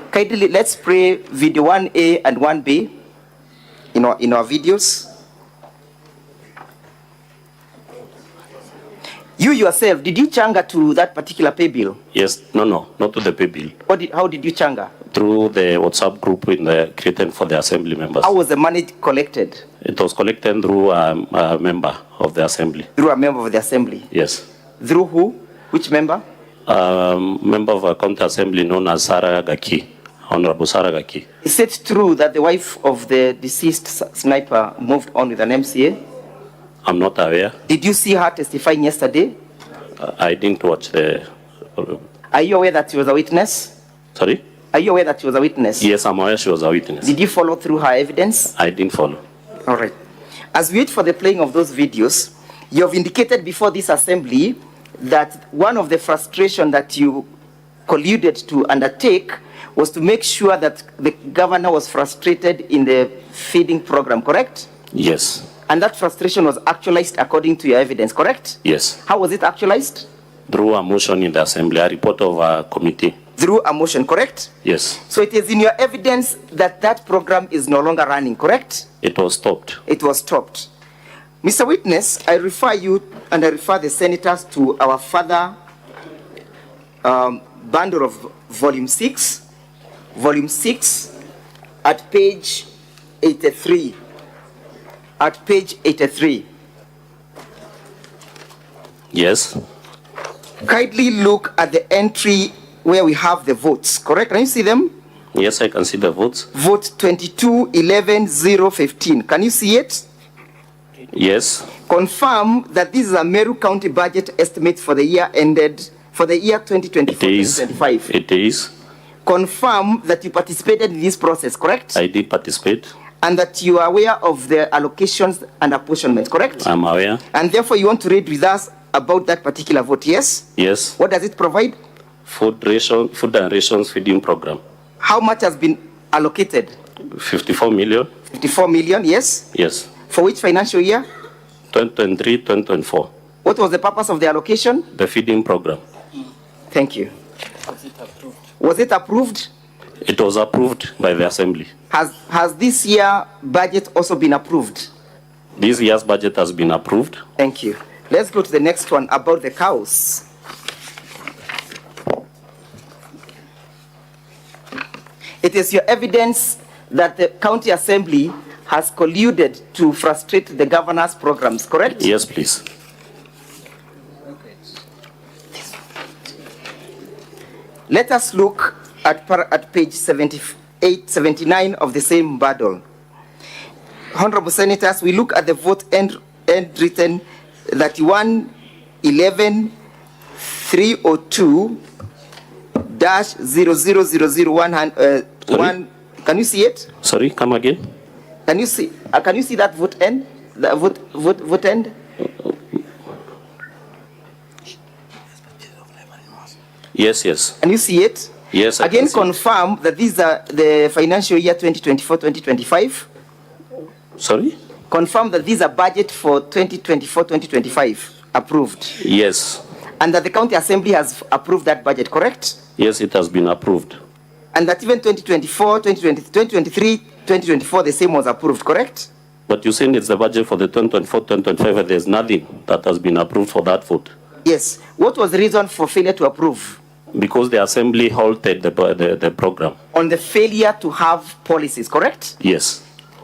Kindly, let's play video 1A and 1B in our videos. You yourself, did you changa to that particular pay bill? Yes. No, not to the pay bill. How did you changa? Through the WhatsApp group created for the Assembly members. How was the money collected? It was collected through a member of the Assembly. Through a member of the Assembly? Yes. Through who? Which member? Member of a county assembly known as Sarah Gaki, Honorable Sarah Gaki. Is it true that the wife of the deceased sniper moved on with an MCA? I'm not aware. Did you see her testifying yesterday? I didn't watch the... Are you aware that she was a witness? Sorry? Are you aware that she was a witness? Yes, I'm aware she was a witness. Did you follow through her evidence? I didn't follow. All right. As we wait for the playing of those videos, you have indicated before this assembly that one of the frustration that you colluded to undertake was to make sure that the governor was frustrated in the feeding program, correct? Yes. And that frustration was actualized according to your evidence, correct? Yes. How was it actualized? Through a motion in the assembly, a report of a committee. Through a motion, correct? Yes. So it is in your evidence that that program is no longer running, correct? It was stopped. It was stopped. Mr. Witness, I refer you and I refer the senators to our further bundle of volume 6 at page 83. At page 83. Yes. Kindly look at the entry where we have the votes, correct? Can you see them? Yes, I can see the votes. Vote 22-11-015. Can you see it? Yes. Confirm that this is a Meru County budget estimate for the year ended, for the year 2024-2025. It is. Confirm that you participated in this process, correct? I did participate. And that you are aware of the allocations and apportionments, correct? I'm aware. And therefore you want to read with us about that particular vote, yes? Yes. What does it provide? Food and rations feeding program. How much has been allocated? 54 million. 54 million, yes? Yes. For which financial year? 2023, 2024. What was the purpose of the allocation? The feeding program. Thank you. Was it approved? It was approved by the assembly. Has this year budget also been approved? This year's budget has been approved. Thank you. Let's go to the next one about the cows. It is your evidence that the county assembly has colluded to frustrate the governor's programs, correct? Yes, please. Let us look at page 79 of the same bundle. Honorable Senators, we look at the vote end written 31-11-302-00001. Can you see it? Sorry, come again. Can you see that vote end? The vote end? Yes, yes. Can you see it? Yes, I Again, can see. confirm that these are the financial year 2024-2025. Sorry? Confirm that these are budget for 2024-2025 approved. Yes. And that the county assembly has approved that budget, correct? Yes, it has been approved. And that even 2024, 2023, 2024, the same was approved, correct? But you saying it's the budget for the 2024-2025, there's nothing that has been approved for that vote. Yes. What was the reason for failure to approve? Because the assembly halted the program. On the failure to have policies, correct? Yes.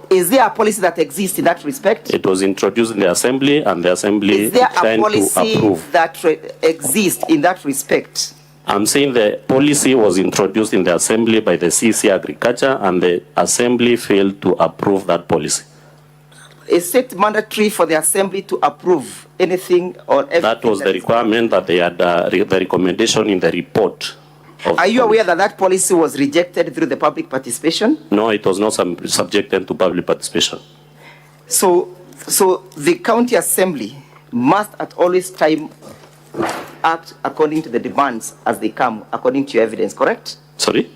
Is there a policy that exists in that respect? It was introduced in the assembly, and the assembly Is there a trying to policy approve. that exists in that respect? I'm saying the policy was introduced in the assembly by the CC Agriculture, and the assembly failed to approve that policy. Is it mandatory for the assembly to approve anything or everything? That was the requirement that they had, the recommendation in the report. Are you aware that that policy was rejected through the public participation? No, it was not subjected to public participation. So the county assembly must at always time act according to the demands as they come, according to your evidence, correct? Sorry?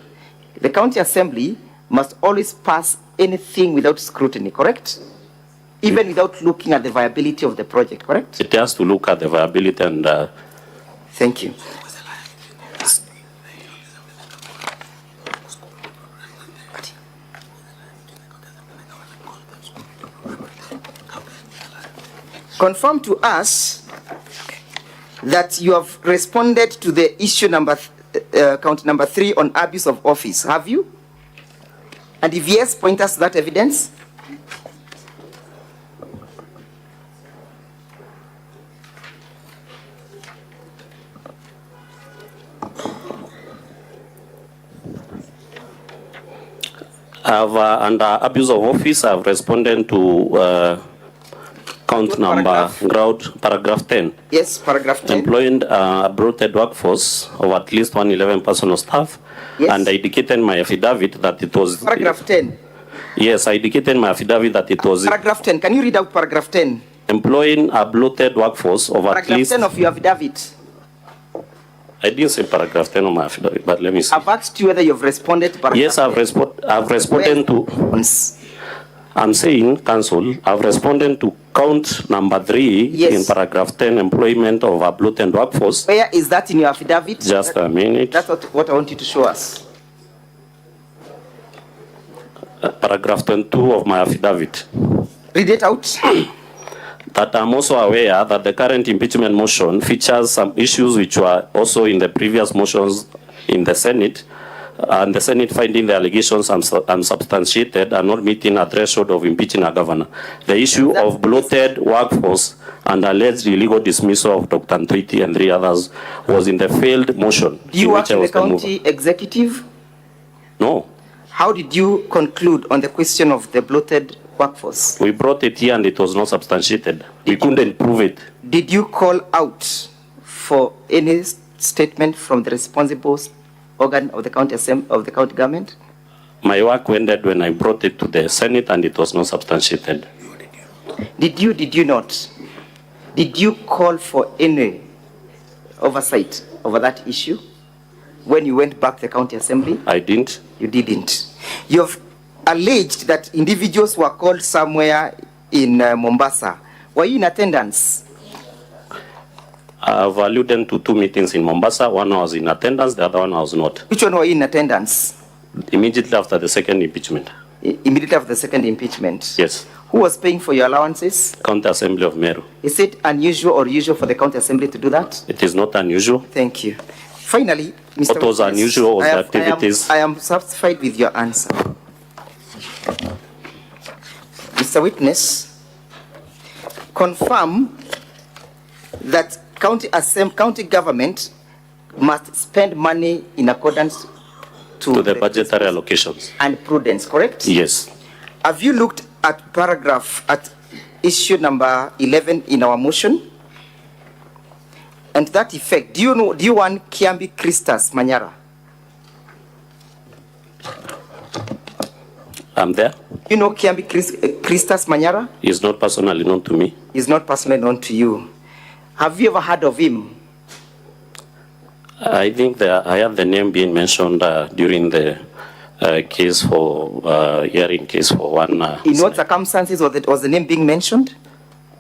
The county assembly must always pass anything without scrutiny, correct? Even without looking at the viability of the project, correct? It has to look at the viability and... Thank you. Confirm to us that you have responded to the issue count number 3 on abuse of office. Have you? And if yes, point us to that evidence. Under abuse of office, I've responded to count number, paragraph 10. Yes, paragraph 10. Employing a bloated workforce of at least 111 personal staff. Yes. And I indicated in my affidavit that it was... Paragraph 10. Yes, I indicated in my affidavit that it was... Paragraph 10. Can you read out paragraph 10? Employing a bloated workforce of at least... Paragraph 10 of your affidavit. I didn't say paragraph 10 of my affidavit, but let me see. I've asked you whether you've responded to paragraph Yes, I've responded to... I'm saying, Council, I've responded to count number 3 Yes. in paragraph 10, employment of a bloated workforce. Where is that in your affidavit? Just a minute. That's what I want you to show us. Paragraph 22 of my affidavit. Read it out. That I'm also aware that the current impeachment motion features some issues which were also in the previous motions in the Senate, and the Senate finding the allegations unsubstantiated and not meeting a threshold of impeaching a governor. The issue of bloated workforce and alleged illegal dismissal of Dr. Ntwiti and 3 others was in the failed motion. Do you work in the county executive? No. How did you conclude on the question of the bloated workforce? We brought it here and it was not substantiated. We couldn't prove it. Did you call out for any statement from the responsible organ of the county of the county government? My work ended when I brought it to the Senate and it was not substantiated. Did you not? Did you call for any oversight over that issue when you went back to the county assembly? I didn't. You didn't. You have alleged that individuals were called somewhere in Mombasa. Were you in attendance? I've alluded to 2 meetings in Mombasa. One I was in attendance, the other one I was not. Which one were you in attendance? Immediately after the second impeachment. Immediately after the second impeachment? Yes. Who was paying for your allowances? County Assembly of Meru. Is it unusual or usual for the county assembly to do that? It is not unusual. Thank you. Finally, Mr. What was Witness, unusual was the activities. I am satisfied with your answer. Mr. Witness, confirm that county government must spend money in accordance to the budgetary allocations and prudence, correct? Yes. Have you looked at issue number 11 in our motion? And to that effect, do you want Kiambi Christus Manyara? I'm there. You know Kiambi Christus Manyara? He is not personally known to me. He's not personally known to you. Have you ever heard of him? I think I have the name being mentioned during the case for hearing case for one. In what circumstances was the name being mentioned?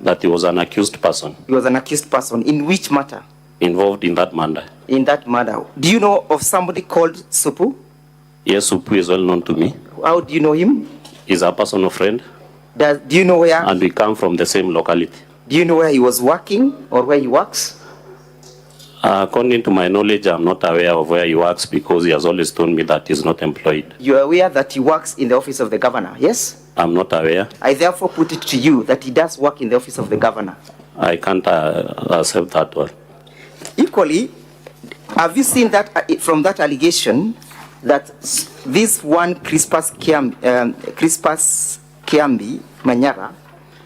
That he was an accused person. He was an accused person. In which matter? Involved in that matter. In that matter. Do you know of somebody called Supu? Yes, Supu is well known to me. How do you know him? He's a personal friend. Do you know where? And we come from the same locality. Do you know where he was working or where he works? According to my knowledge, I'm not aware of where he works because he has always told me that he's not employed. You are aware that he works in the office of the governor, yes? I'm not aware. I therefore put it to you that he does work in the office of the governor. I can't accept that one. Equally, have you seen that from that allegation that this one Crispus Kiambi Manyara,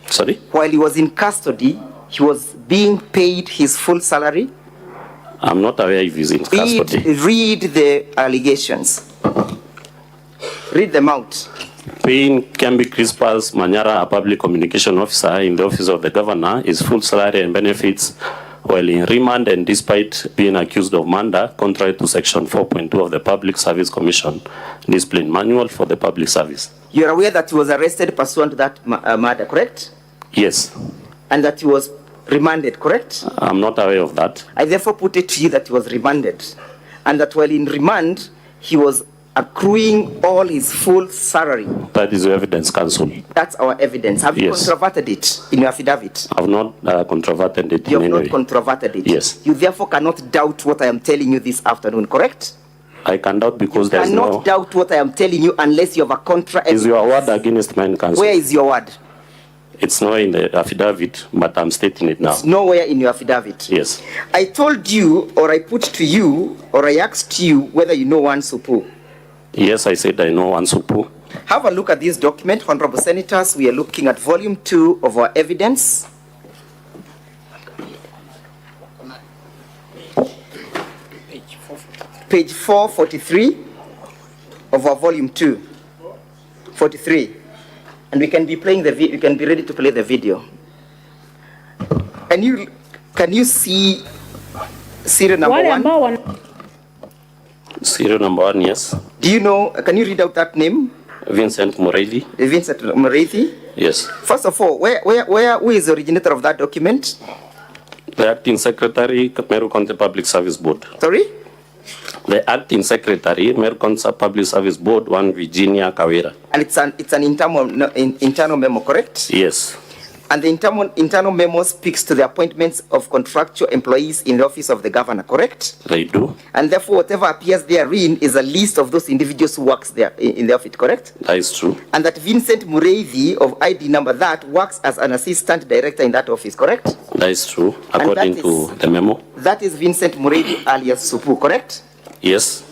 sorry, while he was in custody, he was being paid his full salary? I'm not aware if he's in custody. Read the allegations. Read them out. Paying Kiambi Crispus Manyara, a public communication officer in the office of the governor, his full salary and benefits while in remand and despite being accused of murder, contrary to section 4.2 of the Public Service Commission Discipline Manual for the Public Service. You are aware that he was arrested pursuant to that murder, correct? Yes. And that he was remanded, correct? I'm not aware of that. I therefore put it to you that he was remanded, and that while in remand, he was accruing all his full salary. That is your evidence, counsel. That's our evidence. Have you controverted it in your affidavit? I've not controverted it. You have in not any way. controverted it? Yes. You therefore cannot doubt what I am telling you this afternoon, correct? I can doubt because you there's no... cannot doubt what I am telling you unless you have a contra evidence. Is your word against mine, counsel? Where is your word? It's not in the affidavit, but I'm stating it now. It's nowhere in your affidavit. Yes. I told you, or I put to you, or I asked you whether you know one Supu. Yes, I said I know one Supu. Have a look at this document, Honorable Senators. We are looking at volume 2 of our evidence. Page 443 of our volume 2. 43. And we can be playing the video, you can be ready to play the video. Can you see serial number 1? Serial number 1, yes. Do you know, can you read out that name? Vincent Mureithi. Vincent Mureithi? Yes. First of all, who is the originator of that document? The acting secretary, Meru County Public Service Board. Sorry? The acting secretary, Meru County Public Service Board, 1 Virginia Kawira. And it's an internal memo, correct? Yes. And the internal memo speaks to the appointments of contractual employees in the office of the governor, correct? They do. And therefore, whatever appears therein is a list of those individuals who works there in the office, correct? That is true. And that Vincent Mureithi of ID number that works as an assistant director in that office, correct? That is true, according to the memo. That is Vincent Mureithi alias Supu, correct? Yes.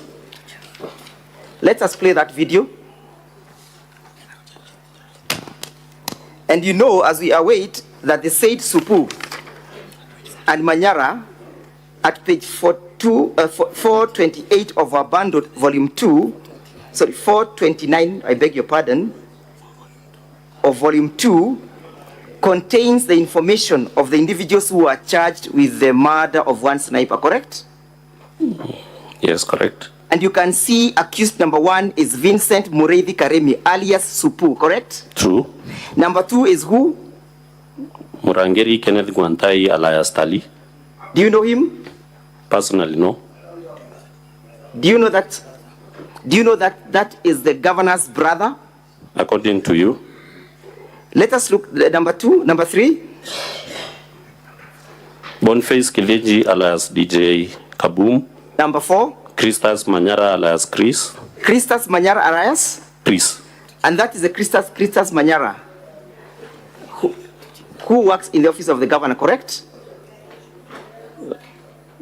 Let us play that video. And you know, as we await, that the said Supu and Manyara at page 428 of our bundled volume 2, sorry, 429, I beg your pardon, of volume 2, contains the information of the individuals who are charged with the murder of one sniper, correct? Yes, correct. And you can see accused number 1 is Vincent Mureithi Karemi, alias Supu, correct? True. Number 2 is who? Murangeri Kenneth Guantai alias Tali. Do you know him? Personally, no. Do you know that that is the governor's brother? According to you. Let us look at number 2, number 3. Boniface Kileji alias DJ Kaboom. Number 4. Christus Manyara alias Chris. Christus Manyara alias? Chris. And that is the Christus Manyara who works in the office of the governor, correct?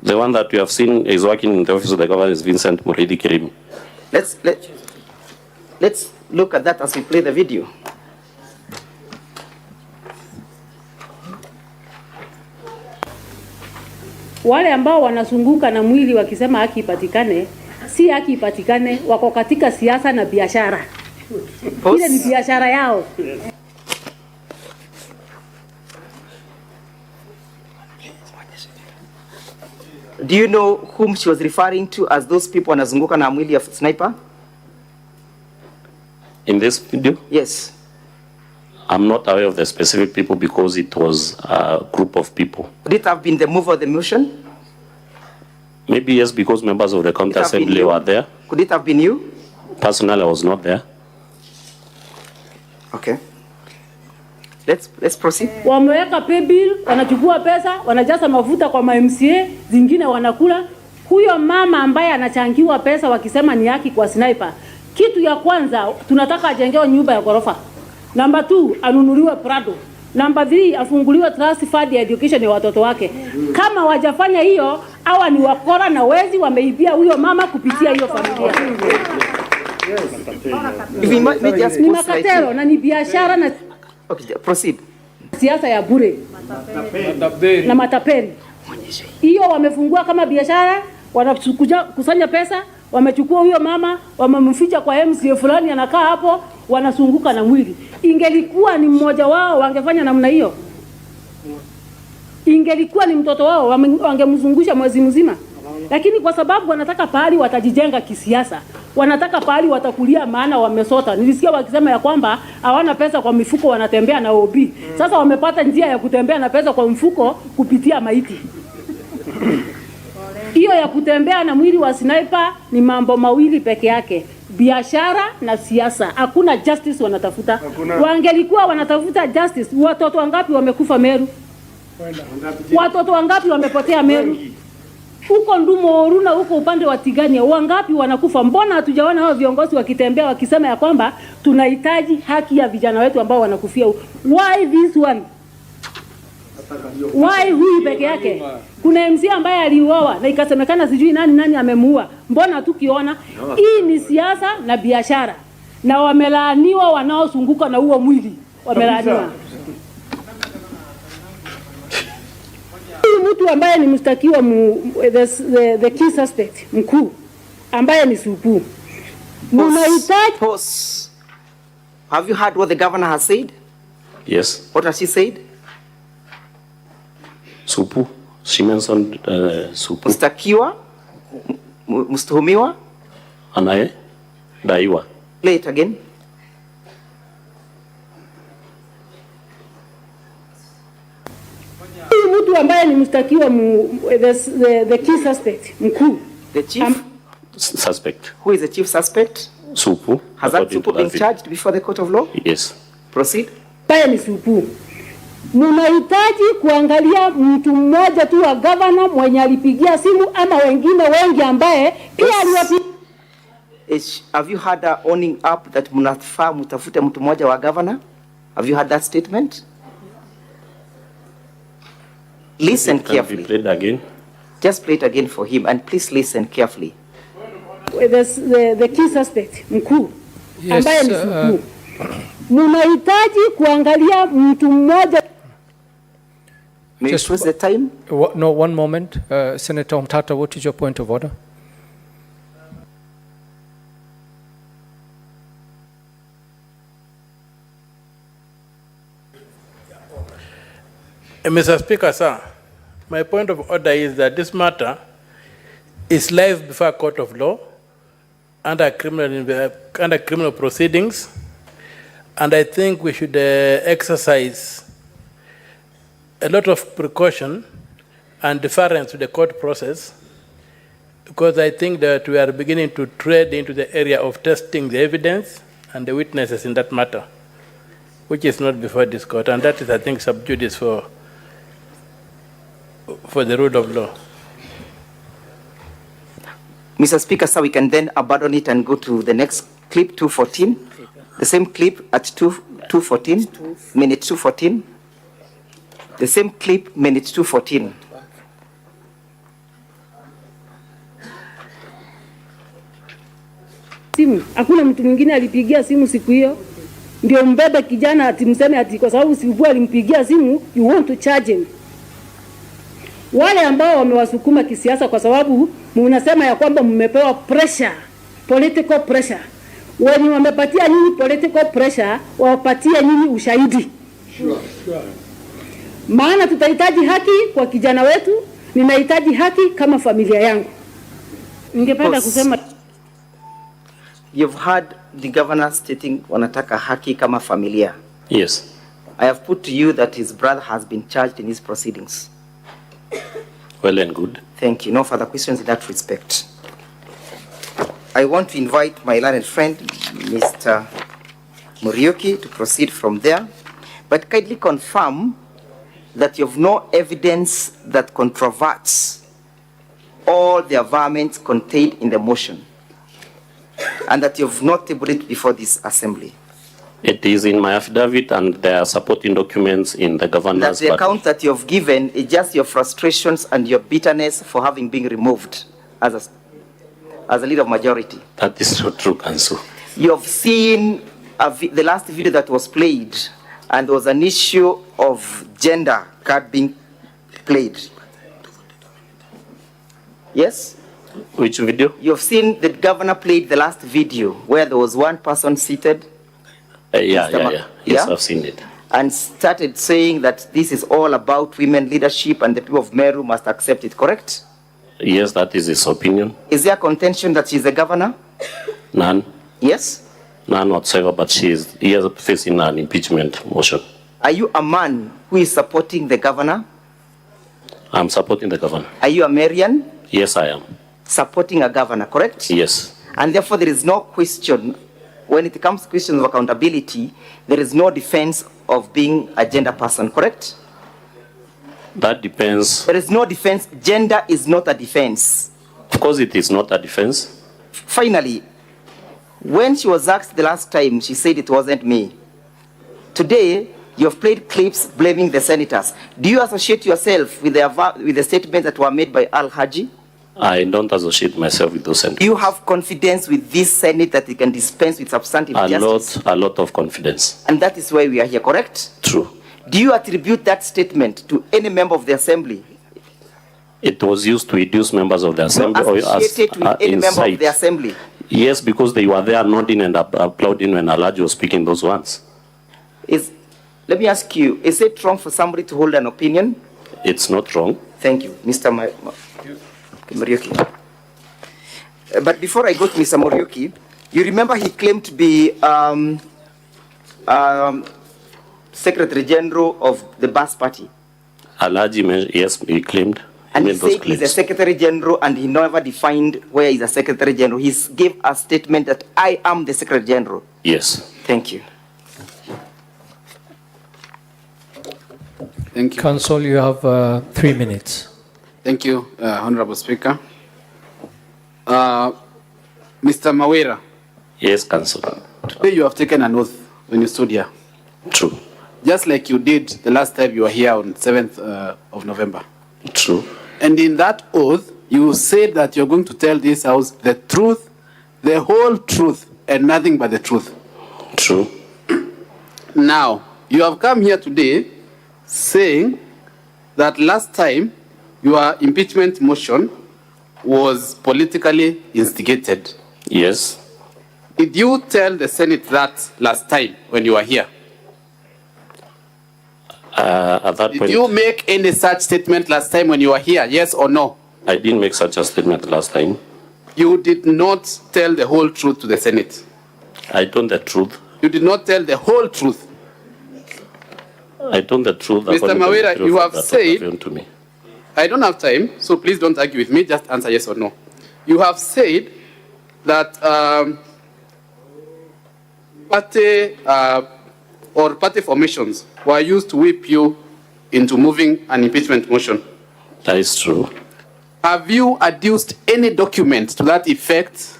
The one that we have seen is working in the office of the governor is Vincent Mureithi Karemi. Let's look at that as we play the video. Wale ambao wanazunguka na mwili wakisema haki ipatikane, si haki ipatikane, wako katika siasa na biashara. Ile ni biashara yao. Do you know whom she was referring to as those people wanazunguka na mwili ya sniper? In this video? Yes. I'm not aware of the specific people because it was a group of people. Could it have been the mover of the motion? Maybe yes, because members of the county assembly were there. Could it have been you? Personally, I was not there. Okay. Let's proceed. Wameweka pay bill, wanachukua pesa, wanajaza mafuta kwa MCA, zingine wanakula. Huyo mama ambaye anachangiwa pesa wakisema ni haki kwa sniper. Kitu ya kwanza tunataka ajengewe nyumba ya ghorofa. Number 2 anunuliwe Prado. Number 3 afunguliwe trust fund ya education ya watoto wake. Kama wajafanya hiyo, hawa ni wakora na wezi wameibia huyo mama kupitia hiyo familia. Ni makatero na ni biashara na okay, proceed. Siasa ya bure. Na matapeli. Hiyo wamefungua kama biashara, wanakuja kusanya pesa, wamechukua huyo mama, wamemficha kwa MCA fulani anakaa hapo, wanasunguka na mwili. Ingelikuwa ni mmoja wao wangefanya namna hiyo. Ingelikuwa ni mtoto wao wangemzungusha mwezi mzima. Lakini kwa sababu wanataka pahali watajijenga kisiasa, wanataka pahali watakulia maana wamesota. Nilisikia wakisema ya kwamba hawana pesa kwa mifuko wanatembea na OB. Sasa wamepata njia ya kutembea na pesa kwa mfuko kupitia maiti. Hiyo ya kutembea na mwili wa sniper ni mambo mawili peke yake. Biashara na siasa. Hakuna justice wanatafuta. Wangelikuwa wanatafuta justice, watoto wangapi wamekufa Meru? Watoto wangapi wamepotea Meru? Huko Ndumo Oruna, huko upande wa Tigania, wangapi wanakufa? Mbona hatujaona hao viongozi wakitembea wakisema ya kwamba tunahitaji haki ya vijana wetu ambao wanakufia? Why this one? Why huyu peke yake? Kuna MC ambaye aliuawa na ikasemekana sijui nani amemuua. Mbona tukiona? Hii ni siasa na biashara. Na wamelaaniwa wanaozunguka na huo mwili. Wamelaaniwa. Mtu ambaye ni mshtakiwa the key suspect mkuu ambaye ni Supu. Mnahitaji pause. Have you heard what the governor has said? Yes. What has she said? Supu. She mentioned Supu. Mshtakiwa, mstuhumiwa, anayedaiwa. Play it again. Mtu ambaye ni mshtakiwa the key suspect mkuu. The chief suspect. Who is the chief suspect? Supu. Has that Supu been charged before the court of law? Yes. Proceed. Paya ni Supu. Mnahitaji kuangalia mtu mmoja tu wa governor mwenye alipigia simu ama wengine wengi ambaye pia aliwapigia. Have you heard her owning up that mnafaa mtafute mtu mmoja wa governor? Have you heard that statement? Listen carefully. Play it again. Just play it again for him and please listen carefully. The key suspect mkuu ambaye ni Supu. Mnahitaji kuangalia mtu mmoja. Just was the time? No, one moment. Senator Omtata, what is your point of order? Mr. Speaker, sir, my point of order is that this matter is live before a court of law under criminal proceedings, and I think we should exercise a lot of precaution and deference to the court process, because I think that we are beginning to tread into the area of testing the evidence and the witnesses in that matter, which is not before this court, and that is, I think, sub judice for the rule of law. Mr. Speaker, sir, we can then abandon it and go to the next clip, 214. The same clip at 214, minute 214. The same clip, minute 214. Simu. Hakuna mtu mwingine alipigia simu siku hiyo. Ndio mbebe kijana ati mseme ati kwa sababu Supu alimpigia simu, you want to charge him. Wale ambao wamewasukuma kisiasa kwa sababu mnasema ya kwamba mmepewa pressure, political pressure. Wenye wamepatia nyinyi political pressure, wapatie nyinyi ushahidi. Sure. Maana tutahitaji haki kwa kijana wetu, ninahitaji haki kama familia yangu. Ningependa kusema You've heard the governor stating wanataka haki kama familia. Yes. I have put to you that his brother has been charged in his proceedings. Well and good. Thank you. No further questions in that respect. I want to invite my learned friend, Mr. Muriuki, to proceed from there, but kindly confirm that you have no evidence that controverts all the averments contained in the motion, and that you have not tabled it before this assembly. It is in my affidavit, and there are supporting documents in the governor's. That the account that you have given is just your frustrations and your bitterness for having been removed as a leader of majority. That is not true, Council. You have seen the last video that was played, and there was an issue of gender card being played. Yes? Which video? You have seen the governor played the last video where there was one person seated. Yeah. Yes, I've seen it. And started saying that this is all about women leadership and the people of Meru must accept it, correct? Yes, that is his opinion. Is there contention that she's the governor? None. Yes? None whatsoever, but he is facing an impeachment motion. Are you a man who is supporting the governor? I'm supporting the governor. Are you a Marian? Yes, I am. Supporting a governor, correct? Yes. And therefore there is no question, when it comes to questions of accountability, there is no defense of being a gender person, correct? That depends. There is no defense. Gender is not a defense. Of course it is not a defense. Finally, when she was asked the last time, she said it wasn't me. Today, you have played clips blaming the senators. Do you associate yourself with the statements that were made by Al Haji? I don't associate myself with those senators. Do you have confidence with this Senate that they can dispense with substantive justice? A lot of confidence. And that is why we are here, correct? True. Do you attribute that statement to any member of the assembly? It was used to reduce members of the assembly. No, associated with any member of the assembly? Yes, because they were there nodding and applauding when Alhaji was speaking those words. Let me ask you, is it wrong for somebody to hold an opinion? It's not wrong. Thank you, Mr. Muriuki. But before I go to Mr. Muriuki, you remember he claimed to be Secretary General of the Bas Party. Alhaji, yes, he claimed. And he said he's a Secretary General, and he never defined where he's a Secretary General. He gave a statement that I am the Secretary General. Yes. Thank you. Thank you. Council, you have 3 minutes. Thank you, Honorable Speaker. Mr. Mawira. Yes, Council. Today you have taken an oath when you stood here. True. Just like you did the last time you were here on 7th of November. True. And in that oath, you said that you're going to tell this House the truth, the whole truth, and nothing but the truth. True. Now, you have come here today saying that last time your impeachment motion was politically instigated. Yes. Did you tell the Senate that last time when you were here? At that point, did you make any such statement last time when you were here, yes or no? I didn't make such a statement last time. You did not tell the whole truth to the Senate. I told the truth. You did not tell the whole truth. I told the truth. Mr. Mawira, you have said, to me. I don't have time, so please don't argue with me, just answer yes or no. You have said that party formations were used to whip you into moving an impeachment motion. That is true. Have you adduced any document to that effect?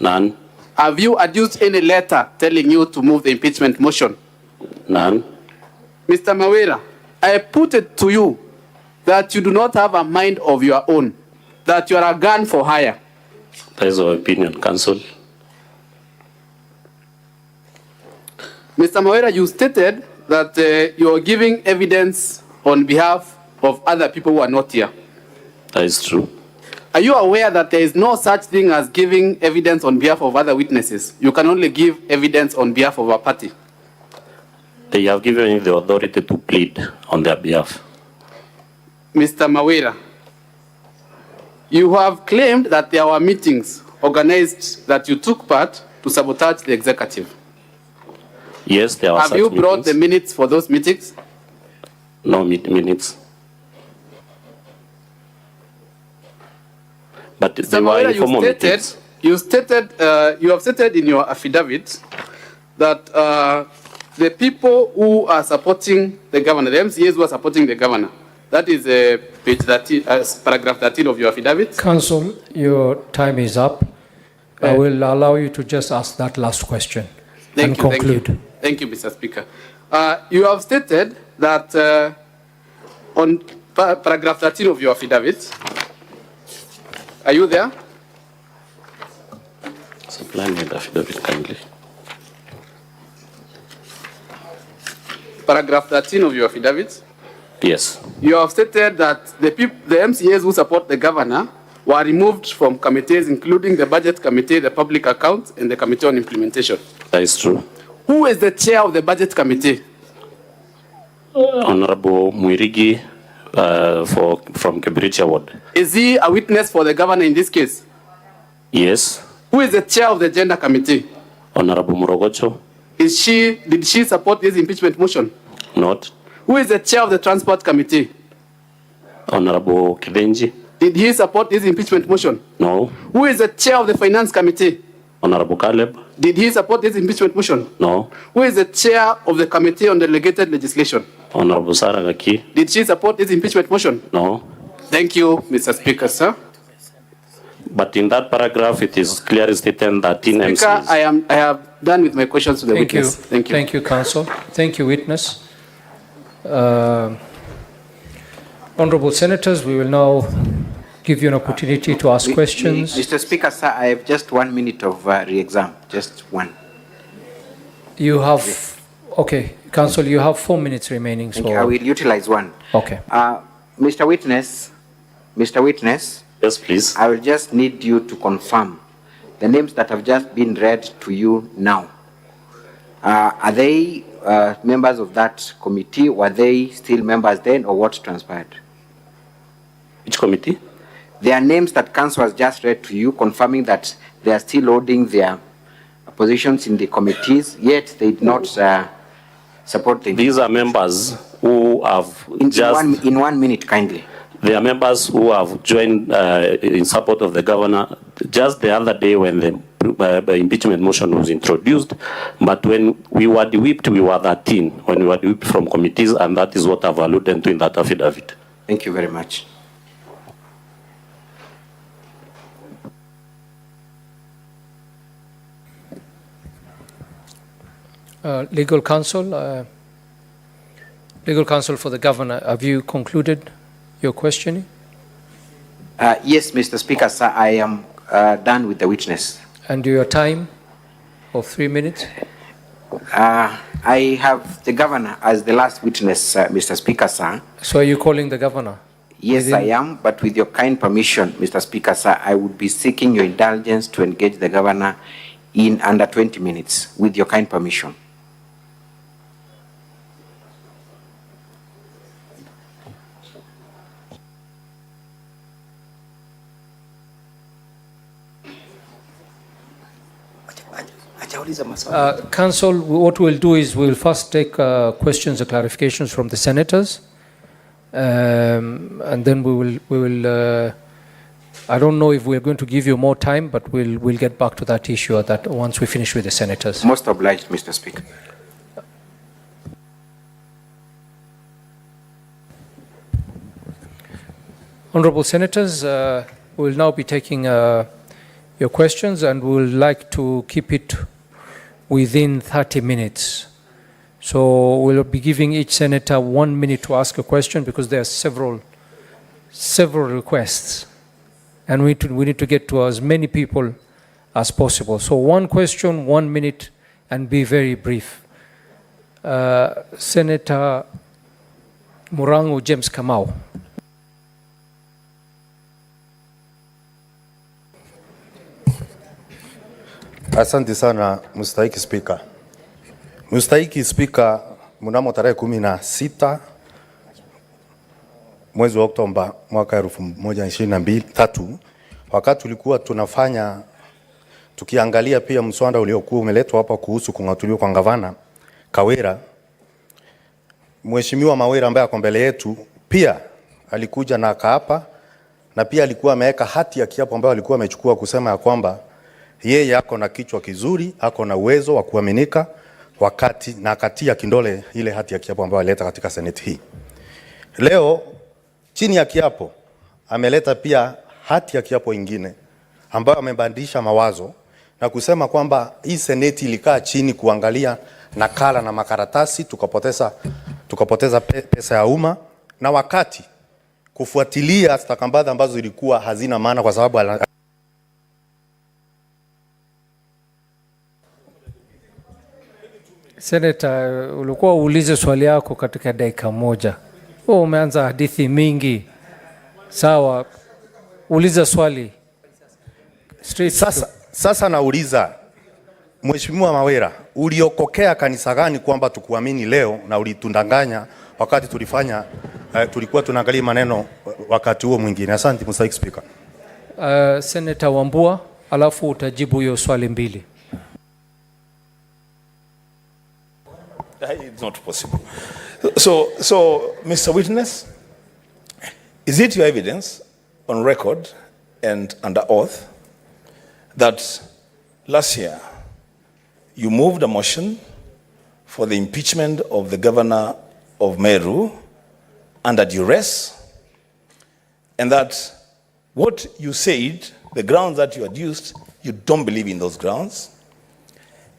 None. Have you adduced any letter telling you to move the impeachment motion? None. Mr. Mawira, I put it to you that you do not have a mind of your own, that you are a gun for hire. That is our opinion, Council. Mr. Mawira, you stated that you are giving evidence on behalf of other people who are not here. That is true. Are you aware that there is no such thing as giving evidence on behalf of other witnesses? You can only give evidence on behalf of a party. They have given me the authority to plead on their behalf. Mr. Mawira, you have claimed that there were meetings organized that you took part to sabotage the executive. Yes, there were Have such you brought meetings. the minutes for those meetings? No minutes. But they were Kawira, informal meetings. you have stated in your affidavit that the people who are supporting the governor, the MCAs who are supporting the governor, that is page 13, paragraph 13 of your affidavit. Council, your time is up. I will allow you to just ask that last question and conclude. Thank you, Mr. Speaker. You have stated that on paragraph 13 of your affidavit, are you there? Supply me the affidavit kindly. Paragraph 13 of your affidavit. Yes. You have stated that the MCAs who support the governor were removed from committees, including the budget committee, the public accounts, and the committee on implementation. That is true. Who is the chair of the budget committee? Honorable Mwirigi from Kibirichi Ward. Is he a witness for the governor in this case? Yes. Who is the chair of the gender committee? Honorable Murogocho. Did she support this impeachment motion? Not. Who is the chair of the transport committee? Honorable Kidenji. Did he support this impeachment motion? No. Who is the chair of the finance committee? Honorable Caleb. Did he support this impeachment motion? No. Who is the chair of the committee on delegated legislation? Honorable Saragaki. Did she support this impeachment motion? No. Thank you, Mr. Speaker, sir. But in that paragraph, it is clearly stated that in Speaker, MCs. I have done with my questions to the Thank you. witness. Thank you. Thank you, Council. Thank you, witness. Honorable Senators, we will now give you an opportunity to ask questions. Mr. Speaker, sir, I have just 1 minute of re-exam, just one. You have, okay, Council, you have 4 minutes remaining. So I will utilize one. Okay. Mr. Witness, Yes, please. I will just need you to confirm the names that have just been read to you now. Are they members of that committee? Were they still members then, or what transpired? Which committee? There are names that Council has just read to you, confirming that they are still holding their positions in the committees, yet they did not support the... These are members who have in 1 minute, kindly. They are members who have joined in support of the governor just the other day when the impeachment motion was introduced. But when we were whipped, we were 13 when we were whipped from committees, and that is what I've alluded to in that affidavit. Thank you very much. Legal counsel for the governor, have you concluded your questioning? Yes, Mr. Speaker, sir, I am done with the witness. And your time of 3 minutes? I have the governor as the last witness, Mr. Speaker, sir. So are you calling the governor? Yes, I am, but with your kind permission, Mr. Speaker, sir, I would be seeking your indulgence to engage the governor in under 20 minutes, with your kind permission. Council, what we'll do is we'll first take questions or clarifications from the senators, and then we will. I don't know if we're going to give you more time, but we'll get back to that issue at that once we finish with the senators. Most obliged, Mr. Speaker. Honorable senators, we'll now be taking your questions, and we'll like to keep it within 30 minutes. So we'll be giving each senator 1 minute to ask a question, because there are several requests, and we need to get to as many people as possible. So one question, 1 minute, and be very brief. Senator Murangu James Kamau. Asante sana mstahiki spika. Mstahiki spika, mnamo tarehe 16 mwezi wa Oktoba mwaka 2023, wakati tulikuwa tunafanya tukiangalia pia mswada uliokuwa umeletwa hapa kuhusu kung'atuliwa kwa gavana Kawira, Mheshimiwa Mawira ambaye ako mbele yetu pia alikuja na akaapa, na pia alikuwa ameweka hati ya kiapo ambayo alikuwa amechukua kusema ya kwamba yeye ako na kichwa kizuri, ako na uwezo wa kuaminika, wakati na akatia kindole ile hati ya kiapo ambayo alileta katika Senate hii. Leo chini ya kiapo ameleta pia hati ya kiapo ingine ambayo amebadilisha mawazo na kusema kwamba hii Senate ilikaa chini kuangalia nakala na makaratasi, tukapoteza pesa ya umma, na wakati kufuatilia stakabadhi ambazo zilikuwa hazina maana kwa sababu Senator, ulikuwa uulize swali yako katika dakika moja. Umeanza hadithi mingi. Sawa, uliza swali. Sasa nauliza, Mheshimiwa Mawira, uliokokea kanisa gani kwamba tukuamini leo na ulitundanganya wakati tulikuwa tunaangalia maneno wakati huo mwingine? Asante Mr. Speaker. Senator Wambua, alafu utajibu hiyo swali mbili. It's not possible. So, Mr. Witness, is it your evidence on record and under oath that last year you moved a motion for the impeachment of the governor of Meru under duress, and that what you said, the grounds that you adduced, you don't believe in those grounds?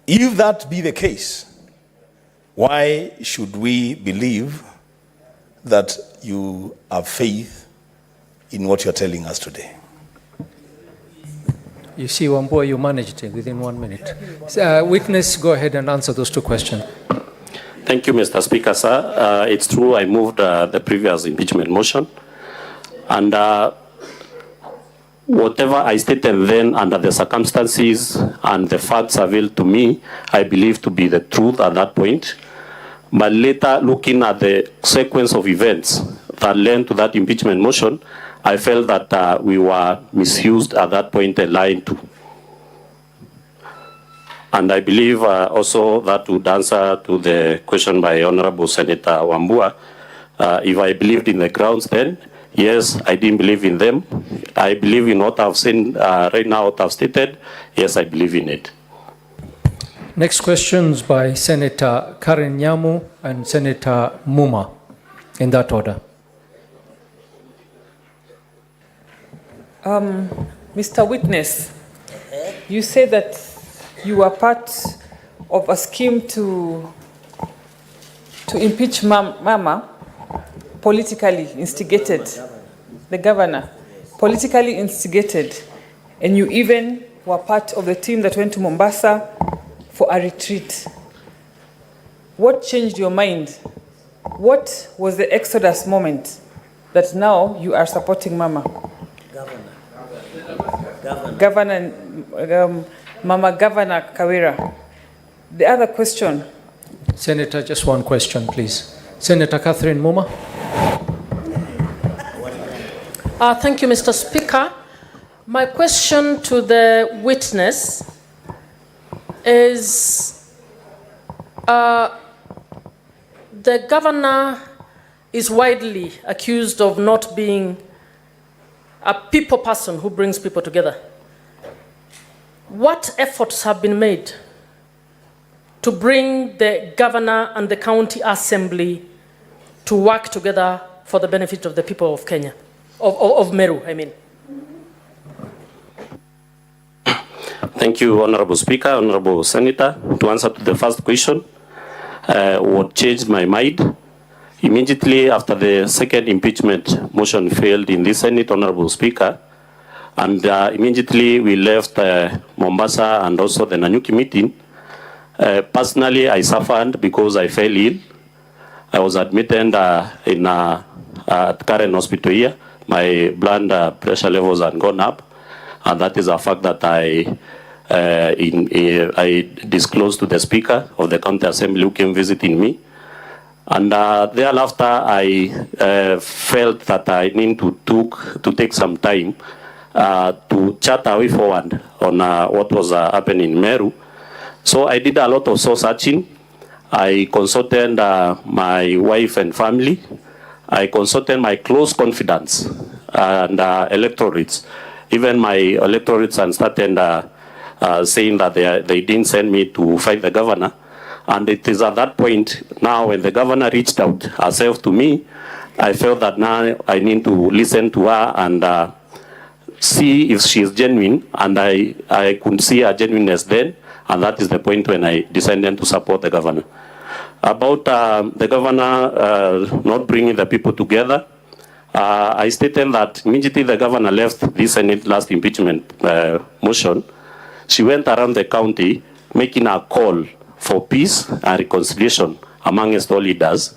If that be the case, why should we believe that you have faith in what you're telling us today? You see, Wambua, you managed it within 1 minute. Witness, go ahead and answer those two questions. Thank you, Mr. Speaker, sir. It's true I moved the previous impeachment motion. And whatever I stated then under the circumstances and the facts availed to me, I believe to be the truth at that point. But later, looking at the sequence of events that led to that impeachment motion, I felt that we were misused at that point and lied to. And I believe also that would answer to the question by Honorable Senator Wambua. If I believed in the grounds then, yes, I didn't believe in them. I believe in what I've seen right now, what I've stated. Yes, I believe in it. Next questions by Senator Karen Nyamu and Senator Muma, in that order. Mr. Witness, you say that you were part of a scheme to impeach Mama, politically instigated, the governor, politically instigated, and you even were part of the team that went to Mombasa for a retreat. What changed your mind? What was the exodus moment that now you are supporting Mama? Governor, Mama Governor Kawira. The other question. Senator, just one question, please. Senator Catherine Muma. Thank you, Mr. Speaker. My question to the witness is, the governor is widely accused of not being a people person who brings people together. What efforts have been made to bring the governor and the county assembly to work together for the benefit of the people of Kenya, of Meru, I mean? Thank you, Honorable Speaker, Honorable Senator. To answer to the first question, what changed my mind? Immediately after the second impeachment motion failed in this Senate, Honorable Speaker, and immediately we left Mombasa and also the Nanyuki meeting. Personally, I suffered because I fell ill. I was admitted at Karen Hospital here. My blood pressure levels had gone up, and that is a fact that I disclosed to the Speaker of the County Assembly who came visiting me. And thereafter, I felt that I need to take some time to chart a way forward on what was happening in Meru. So I did a lot of soul searching. I consulted my wife and family. I consulted my close confidants and electorates. Even my electorates and started saying that they didn't send me to fight the governor. And it is at that point now when the governor reached out herself to me, I felt that now I need to listen to her and see if she is genuine. And I could see her genuineness then. And that is the point when I decided to support the governor. About the governor not bringing the people together, I stated that immediately the governor left this Senate last impeachment motion, she went around the county making a call for peace and reconciliation amongst all leaders.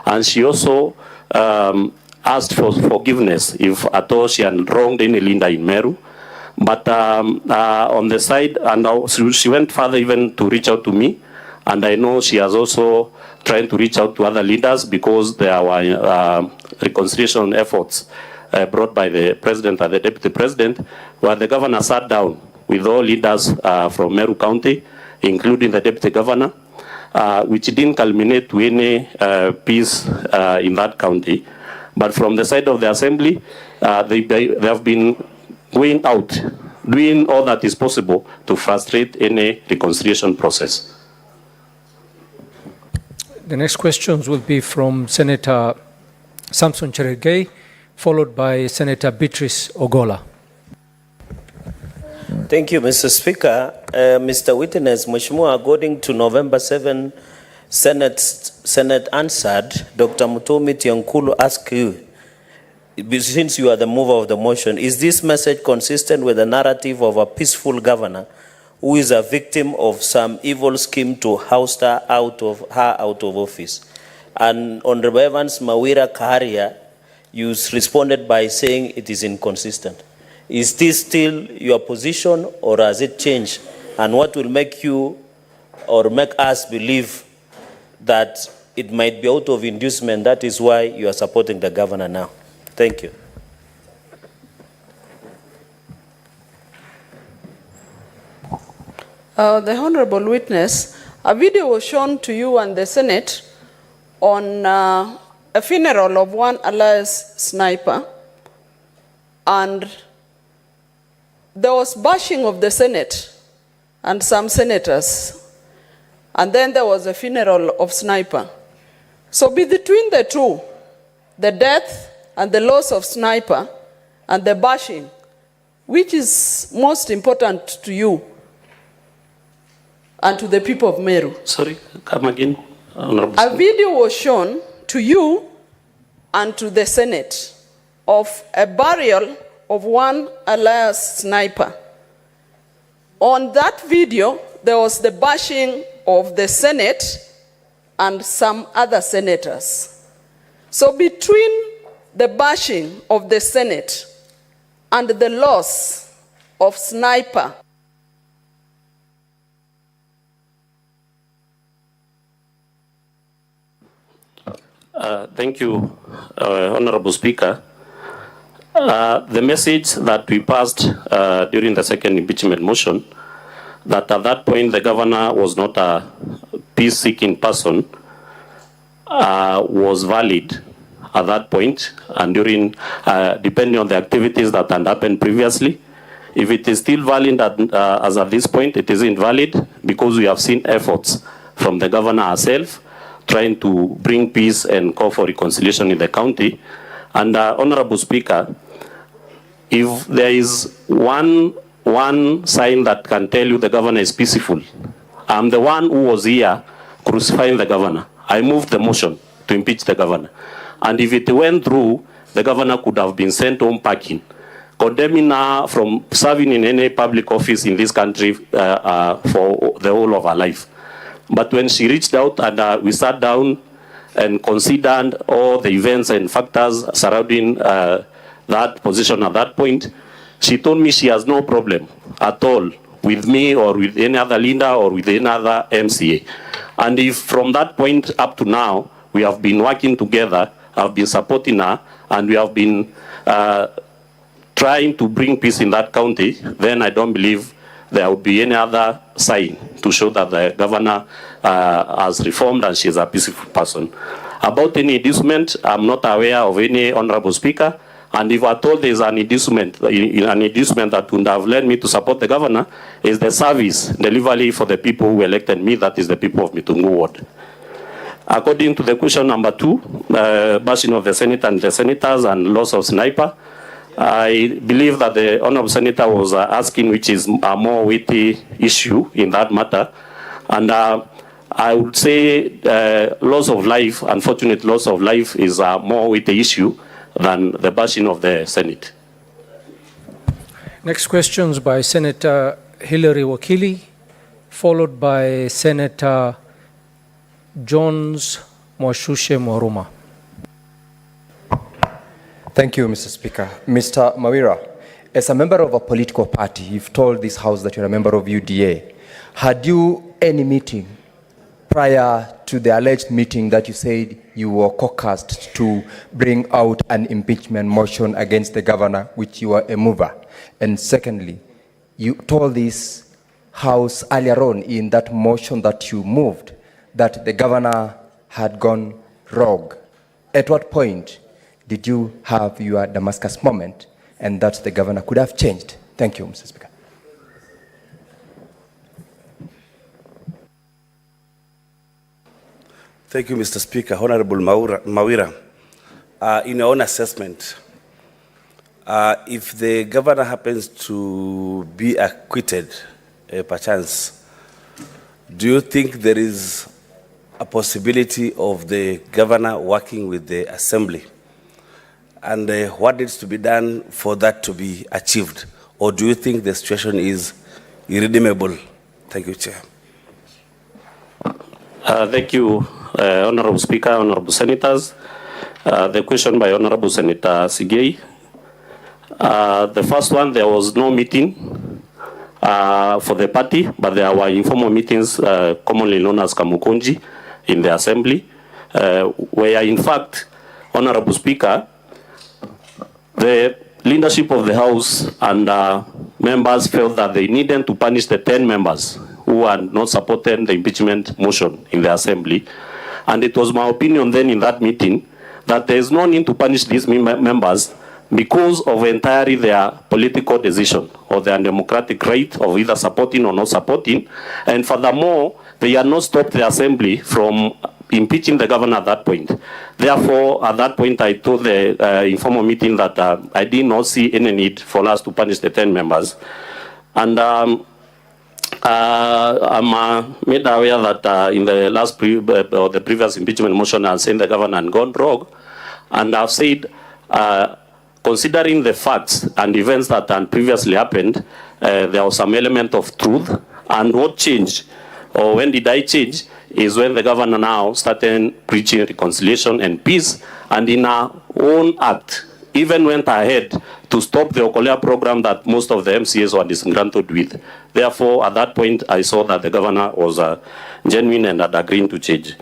And she also asked for forgiveness if at all she had wronged any leader in Meru. But on the side, and she went further even to reach out to me. And I know she has also tried to reach out to other leaders because there were reconciliation efforts brought by the president and the deputy president, where the governor sat down with all leaders from Meru County, including the deputy governor, which didn't culminate to any peace in that county. But from the side of the assembly, they have been going out, doing all that is possible to frustrate any reconciliation process. The next questions will be from Senator Samson Cherargei, followed by Senator Beatrice Ogola. Thank you, Mr. Speaker. Mr. Witness, Mheshimiwa, according to November 7 Senate answered, Dr. Mutomi Tiankulu asked you, since you are the mover of the motion, is this message consistent with the narrative of a peaceful governor who is a victim of some evil scheme to oust her out of office? And Honorable Evans Mawira Kaharia, you responded by saying it is inconsistent. Is this still your position or has it changed? And what will make you or make us believe that it might be out of inducement, that is why you are supporting the governor now? Thank you. The Honorable Witness, a video was shown to you and the Senate on a funeral of one alias sniper, and there was bashing of the Senate and some senators, and then there was a funeral of sniper. So between the two, the death and the loss of sniper and the bashing, which is most important to you and to the people of Meru? Sorry, come again. A video was shown to you and to the Senate of a burial of one alias sniper. On that video, there was the bashing of the Senate and some other senators. So between the bashing of the Senate and the loss of sniper, thank you, Honorable Speaker. The message that we passed during the second impeachment motion, that at that point the governor was not a peace-seeking person, was valid at that point, and during, depending on the activities that had happened previously. If it is still valid as at this point, it is invalid because we have seen efforts from the governor herself trying to bring peace and call for reconciliation in the county. And Honorable Speaker, if there is one sign that can tell you the governor is peaceful, I'm the one who was here crucifying the governor. I moved the motion to impeach the governor. And if it went through, the governor could have been sent home packing, condemning her from serving in any public office in this country for the whole of her life. But when she reached out and we sat down and considered all the events and factors surrounding that position at that point, she told me she has no problem at all with me or with any other leader or with any other MCA. And if from that point up to now, we have been working together, I've been supporting her, and we have been trying to bring peace in that county, then I don't believe there would be any other sign to show that the governor has reformed and she is a peaceful person. About any inducement, I'm not aware of any honorable speaker. And if I told there is an inducement that would have led me to support the governor, is the service delivery for the people who elected me, that is the people of Mitungu Ward. According to the question number 2, bashing of the Senate and the senators and loss of sniper, I believe that the honorable senator was asking which is a more weighty issue in that matter. And I would say loss of life, unfortunate loss of life, is a more weighty issue than the bashing of the Senate. Next questions by Senator Hilary Wakili, followed by Senator Jones Mwashushe Mwaruma. Thank you, Mr. Speaker. Mr. Mawira, as a member of a political party, you've told this House that you're a member of UDA. Had you any meeting prior to the alleged meeting that you said you were caucused to bring out an impeachment motion against the governor, which you were a mover? And secondly, you told this House earlier on in that motion that you moved that the governor had gone rogue. At what point did you have your Damascus moment and that the governor could have changed? Thank you, Mr. Speaker. Thank you, Mr. Speaker. Honorable Mawira, in your own assessment, if the governor happens to be acquitted, perchance, do you think there is a possibility of the governor working with the assembly? And what needs to be done for that to be achieved? Or do you think the situation is irredeemable? Thank you, Chair. Thank you, Honorable Speaker, Honorable Senators. The question by Honorable Senator Sigei. The first one, there was no meeting for the party, but there were informal meetings, commonly known as Kamukonji, in the Assembly, where in fact, Honorable Speaker, the leadership of the House and members felt that they needed to punish the 10 members who had not supported the impeachment motion in the Assembly. And it was my opinion then in that meeting that there is no need to punish these members because of entirely their political decision or their democratic right of either supporting or not supporting. And furthermore, they had not stopped the Assembly from impeaching the governor at that point. Therefore, at that point, I told the informal meeting that I did not see any need for us to punish the 10 members. And I'm made aware that in the last or the previous impeachment motion, I said the governor had gone rogue. And I've said, considering the facts and events that had previously happened, there was some element of truth. And what changed, or when did I change, is when the governor now started preaching reconciliation and peace, and in our own act, even went ahead to stop the Okolea program that most of the MCAs were disgruntled with. Therefore, at that point, I saw that the governor was genuine and had agreed to change.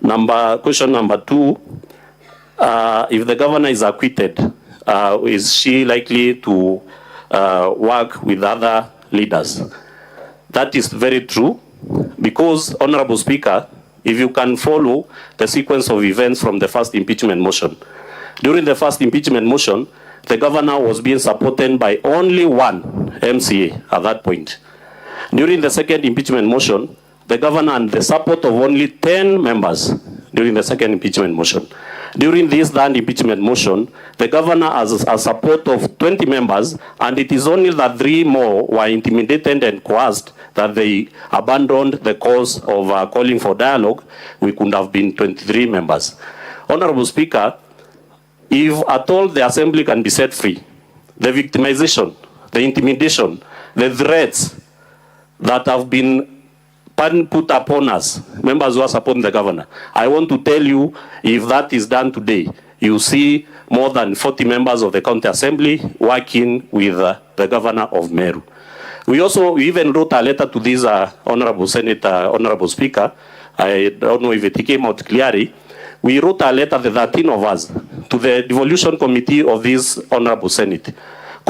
Question number 2, if the governor is acquitted, is she likely to work with other leaders? That is very true. Because, Honorable Speaker, if you can follow the sequence of events from the first impeachment motion, during the first impeachment motion, the governor was being supported by only one MCA at that point. During the second impeachment motion, the governor had the support of only 10 members during the second impeachment motion. During this third impeachment motion, the governor has a support of 20 members, and it is only that 3 more were intimidated and coerced that they abandoned the cause of calling for dialogue. We could have been 23 members. Honorable Speaker, if at all the Assembly can be set free, the victimization, the intimidation, the threats that have been put upon us, members who are supporting the governor, I want to tell you, if that is done today, you see more than 40 members of the County Assembly working with the governor of Meru. We even wrote a letter to this Honorable Senator, Honorable Speaker. I don't know if it came out clearly. We wrote a letter, the 13 of us, to the devolution committee of this Honorable Senate,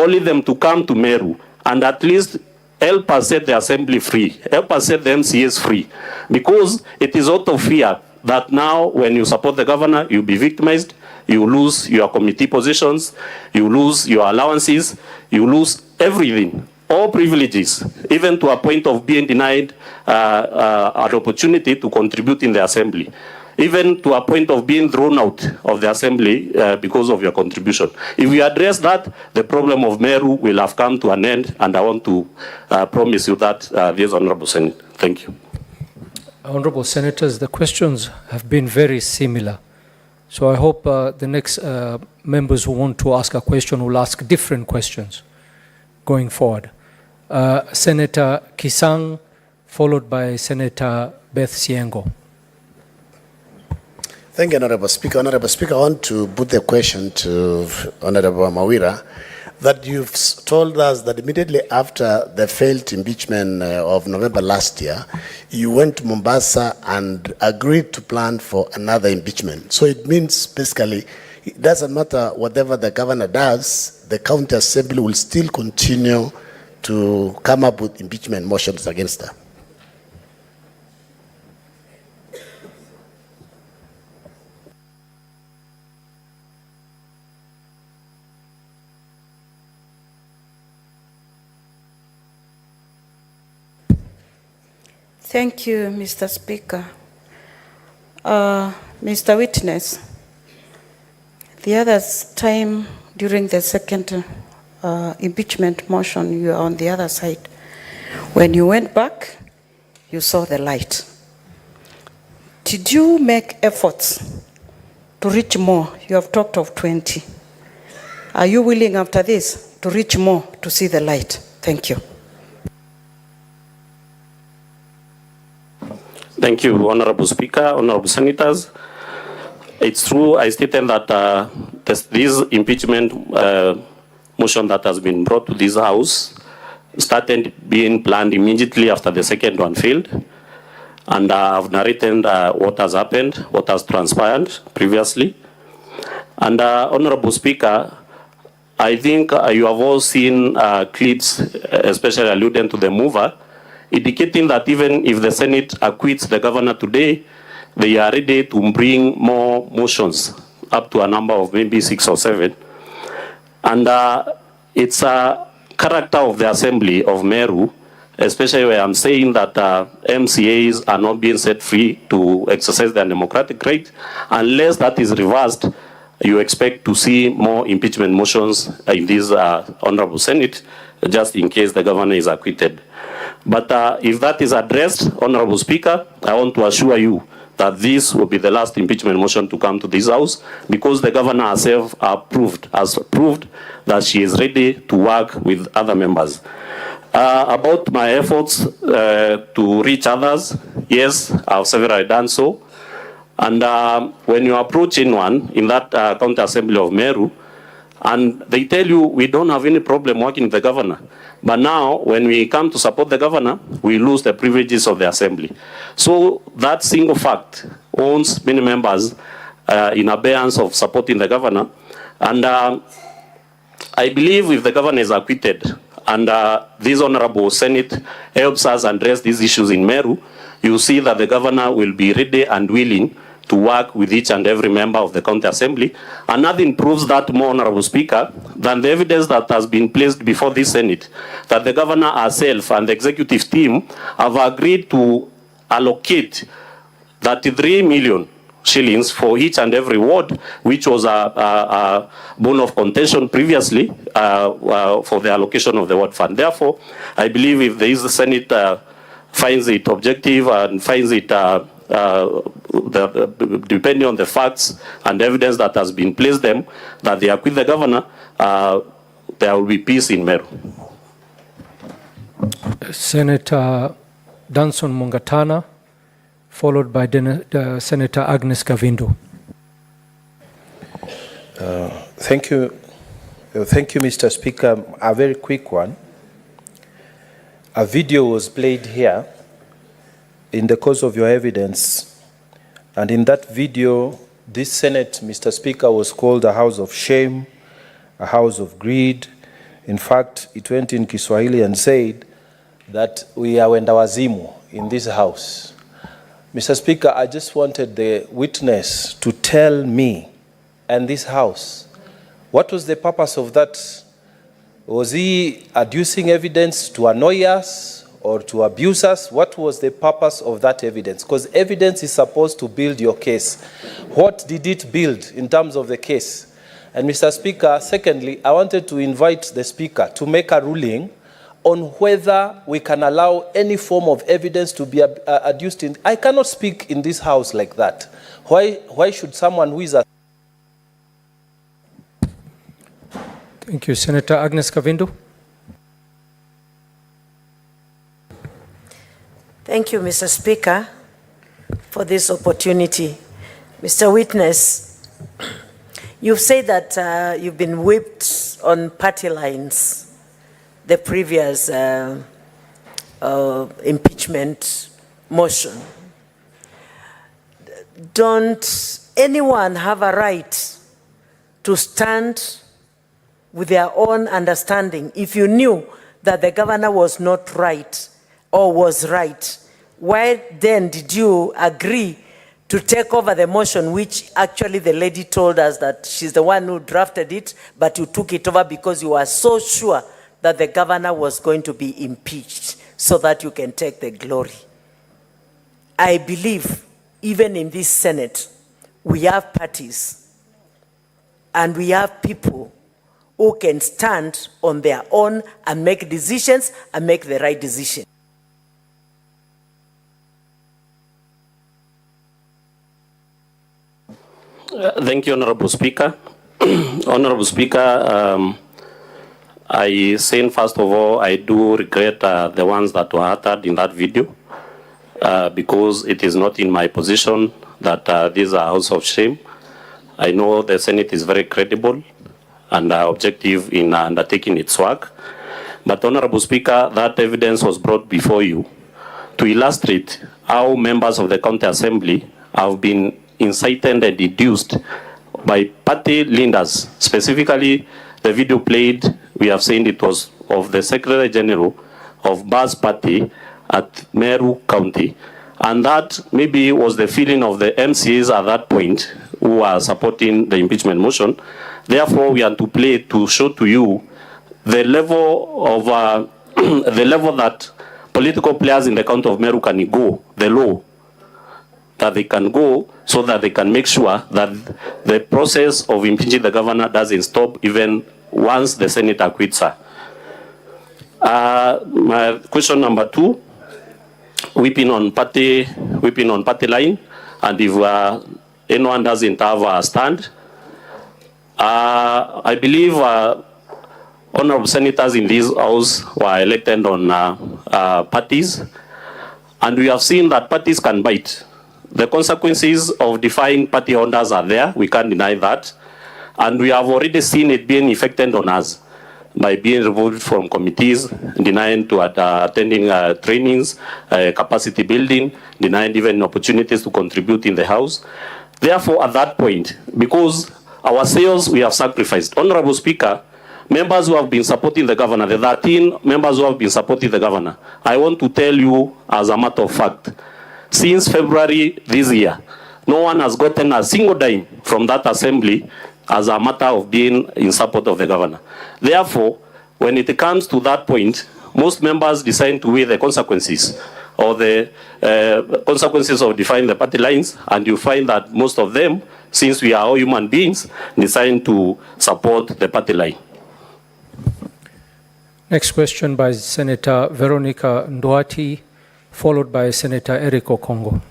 calling them to come to Meru and at least help us set the assembly free, help us set the MCAs free, because it is out of fear that now when you support the governor, you'll be victimized, you lose your committee positions, you lose your allowances, you lose everything, all privileges, even to a point of being denied an opportunity to contribute in the assembly, even to a point of being thrown out of the assembly because of your contribution. If we address that, the problem of Meru will have come to an end, and I want to promise you that, this Honorable Senate. Thank you. Honorable Senators, the questions have been very similar. So I hope the next members who want to ask a question will ask different questions going forward. Senator Kisang, followed by Senator Beth Siengo. Thank you, Honorable Speaker. Honorable Speaker, I want to put the question to Honorable Mawira, that you've told us that immediately after the failed impeachment of November last year, you went to Mombasa and agreed to plan for another impeachment. So it means basically it doesn't matter whatever the governor does, the county assembly will still continue to come up with impeachment motions against her. Thank you, Mr. Speaker. Mr. Witness, the other time during the second impeachment motion, you were on the other side. When you went back, you saw the light. Did you make efforts to reach more? You have talked of 20. Are you willing after this to reach more to see the light? Thank you. Thank you, Honorable Speaker, Honorable Senators. It's true, I stated that this impeachment motion that has been brought to this House started being planned immediately after the second one failed. And I've narrated what has happened, what has transpired previously. And Honorable Speaker, I think you have all seen clips, especially alluding to the mover, indicating that even if the Senate acquits the governor today, they are ready to bring more motions, up to a number of maybe 6 or 7. And it's a character of the Assembly of Meru, especially where I'm saying that MCAs are not being set free to exercise their democratic right. Unless that is reversed, you expect to see more impeachment motions in this Honorable Senate, just in case the governor is acquitted. But if that is addressed, Honorable Speaker, I want to assure you that this will be the last impeachment motion to come to this House, because the governor herself has proved that she is ready to work with other members. About my efforts to reach others, yes, I've severally done so. And when you approach anyone in that county assembly of Meru, and they tell you, we don't have any problem working with the governor. But now, when we come to support the governor, we lose the privileges of the assembly. So that single fact owns many members in abeyance of supporting the governor. And I believe if the governor is acquitted, and this Honorable Senate helps us address these issues in Meru, you see that the governor will be ready and willing to work with each and every member of the county assembly. And nothing proves that more, Honorable Speaker, than the evidence that has been placed before this Senate, that the governor herself and the executive team have agreed to allocate 33 million shillings for each and every ward, which was a bone of contention previously for the allocation of the ward fund. Therefore, I believe if the Senate finds it objective and finds it depending on the facts and evidence that has been placed them, that they acquit the governor, there will be peace in Meru. Senator Danson Mungatana, followed by Senator Agnes Kavindu. Thank you, Mr. Speaker. A very quick one. A video was played here in the course of your evidence, and in that video, this Senate, Mr. Speaker, was called a house of shame, a house of greed, In fact, it went in Kiswahili and said that we are wenda wazimu in this house. Mr. Speaker, I just wanted the witness to tell me and this house, what was the purpose of that? Was he adducing evidence to annoy us or to abuse us? What was the purpose of that evidence? Because evidence is supposed to build your case. What did it build in terms of the case? And Mr. Speaker, secondly, I wanted to invite the Speaker to make a ruling on whether we can allow any form of evidence to be adduced in. I cannot speak in this house like that. Why should someone who is a... Thank you. Senator Agnes Kavindu. Thank you, Mr. Speaker, for this opportunity. Mr. Witness, you've said that you've been whipped on party lines, the previous impeachment motion. Don't anyone have a right to stand with their own understanding? If you knew that the governor was not right or was right, why then did you agree to take over the motion, which actually the lady told us that she's the one who drafted it, but you took it over because you were so sure that the governor was going to be impeached so that you can take the glory? I believe even in this Senate, we have parties and we have people who can stand on their own and make decisions and make the right decision. Thank you, Honorable Speaker. Honorable Speaker, I say first of all, I do regret the ones that were uttered in that video because it is not in my position that these are house of shame. I know the Senate is very credible and objective in undertaking its work. But Honorable Speaker, that evidence was brought before you to illustrate how members of the County Assembly have been incited and induced by party leaders. Specifically, the video played, we have seen it was of the Secretary General of Bas Party at Meru County. And that maybe was the feeling of the MCAs at that point who are supporting the impeachment motion. Therefore, we are to play to show to you the level of the level that political players in the county of Meru can go, the law that they can go, so that they can make sure that the process of impeaching the governor doesn't stop even once the Senate acquits her. My question number 2, whipping on party line, and if anyone doesn't have a stand, I believe honorable senators in this house were elected on parties, and we have seen that parties can bite. The consequences of defying party orders are there, we can't deny that, and we have already seen it being effected on us by being removed from committees, denying to attending trainings, capacity building, denying even opportunities to contribute in the house. Therefore, at that point, because ourselves we have sacrificed, Honorable Speaker, members who have been supporting the governor, the 13 members who have been supporting the governor, I want to tell you as a matter of fact, since February this year, no one has gotten a single dime from that assembly as a matter of being in support of the governor. Therefore, when it comes to that point, most members decide to weigh the consequences or the consequences of defying the party lines, and you find that most of them, since we are all human beings, decide to support the party line. Next question by Senator Veronica Nduati, followed by Senator Eric Okongo.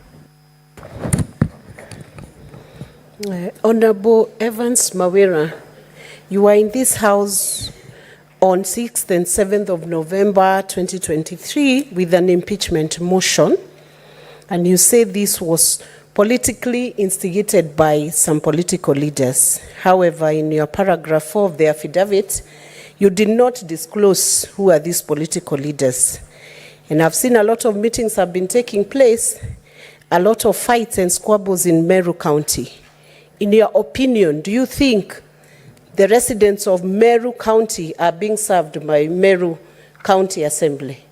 Honorable Evans Mawira, you were in this house on 6th and 7th of November 2023 with an impeachment motion, and you say this was politically instigated by some political leaders. However, in your paragraph 4 of the affidavit, you did not disclose who are these political leaders. And I've seen a lot of meetings have been taking place, a lot of fights and squabbles in Meru County. In your opinion, do you think the residents of Meru County are being served by Meru County Assembly.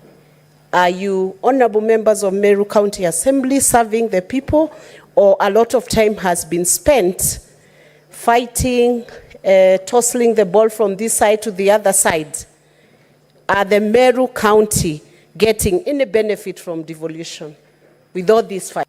Are you, honorable members of Meru County Assembly, serving the people, or a lot of time has been spent fighting, tossing the ball from this side to the other side? Are the Meru County getting any benefit from devolution with all these fights?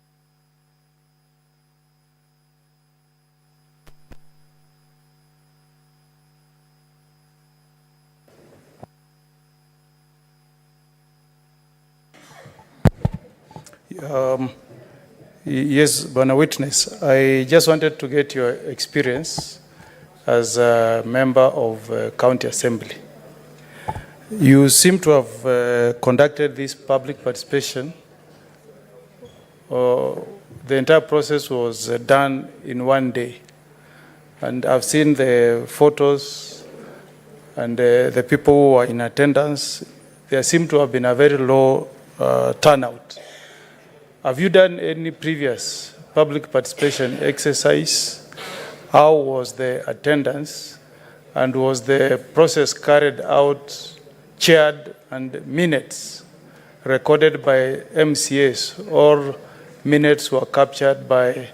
Yes, Bwana Witness, I just wanted to get your experience as a member of County Assembly. You seem to have conducted this public participation. The entire process was done in one day. And I've seen the photos and the people who were in attendance. There seemed to have been a very low turnout. Have you done any previous public participation exercise? How was the attendance? And was the process carried out, chaired, and minutes recorded by MCAs, or minutes were captured by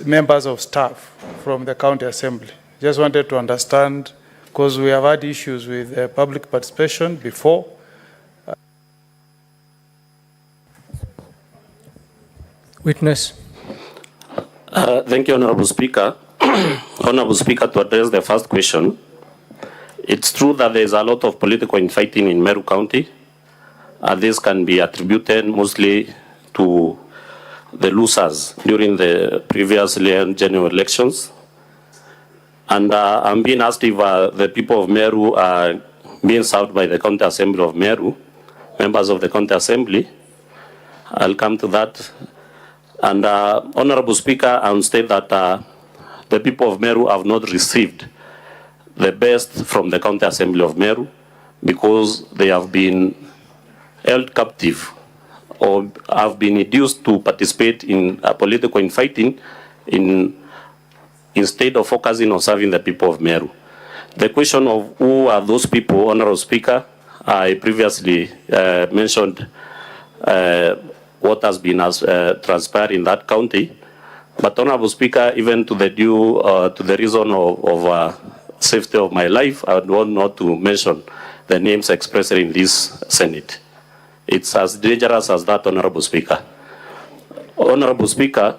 members of staff from the County Assembly? Just wanted to understand, because we have had issues with public participation before. Witness. Thank you, Honorable Speaker. Honorable Speaker, to address the first question, it's true that there is a lot of political infighting in Meru County. This can be attributed mostly to the losers during the previous general elections. And I'm being asked if the people of Meru are being served by the County Assembly of Meru, members of the County Assembly. I'll come to that. And Honorable Speaker, I will state that the people of Meru have not received the best from the County Assembly of Meru because they have been held captive or have been induced to participate in political infighting instead of focusing on serving the people of Meru. The question of who are those people, Honorable Speaker, I previously mentioned what has been transpired in that county. But Honorable Speaker, even to the reason of safety of my life, I would want not to mention the names expressed in this Senate. It's as dangerous as that, Honorable Speaker. Honorable Speaker,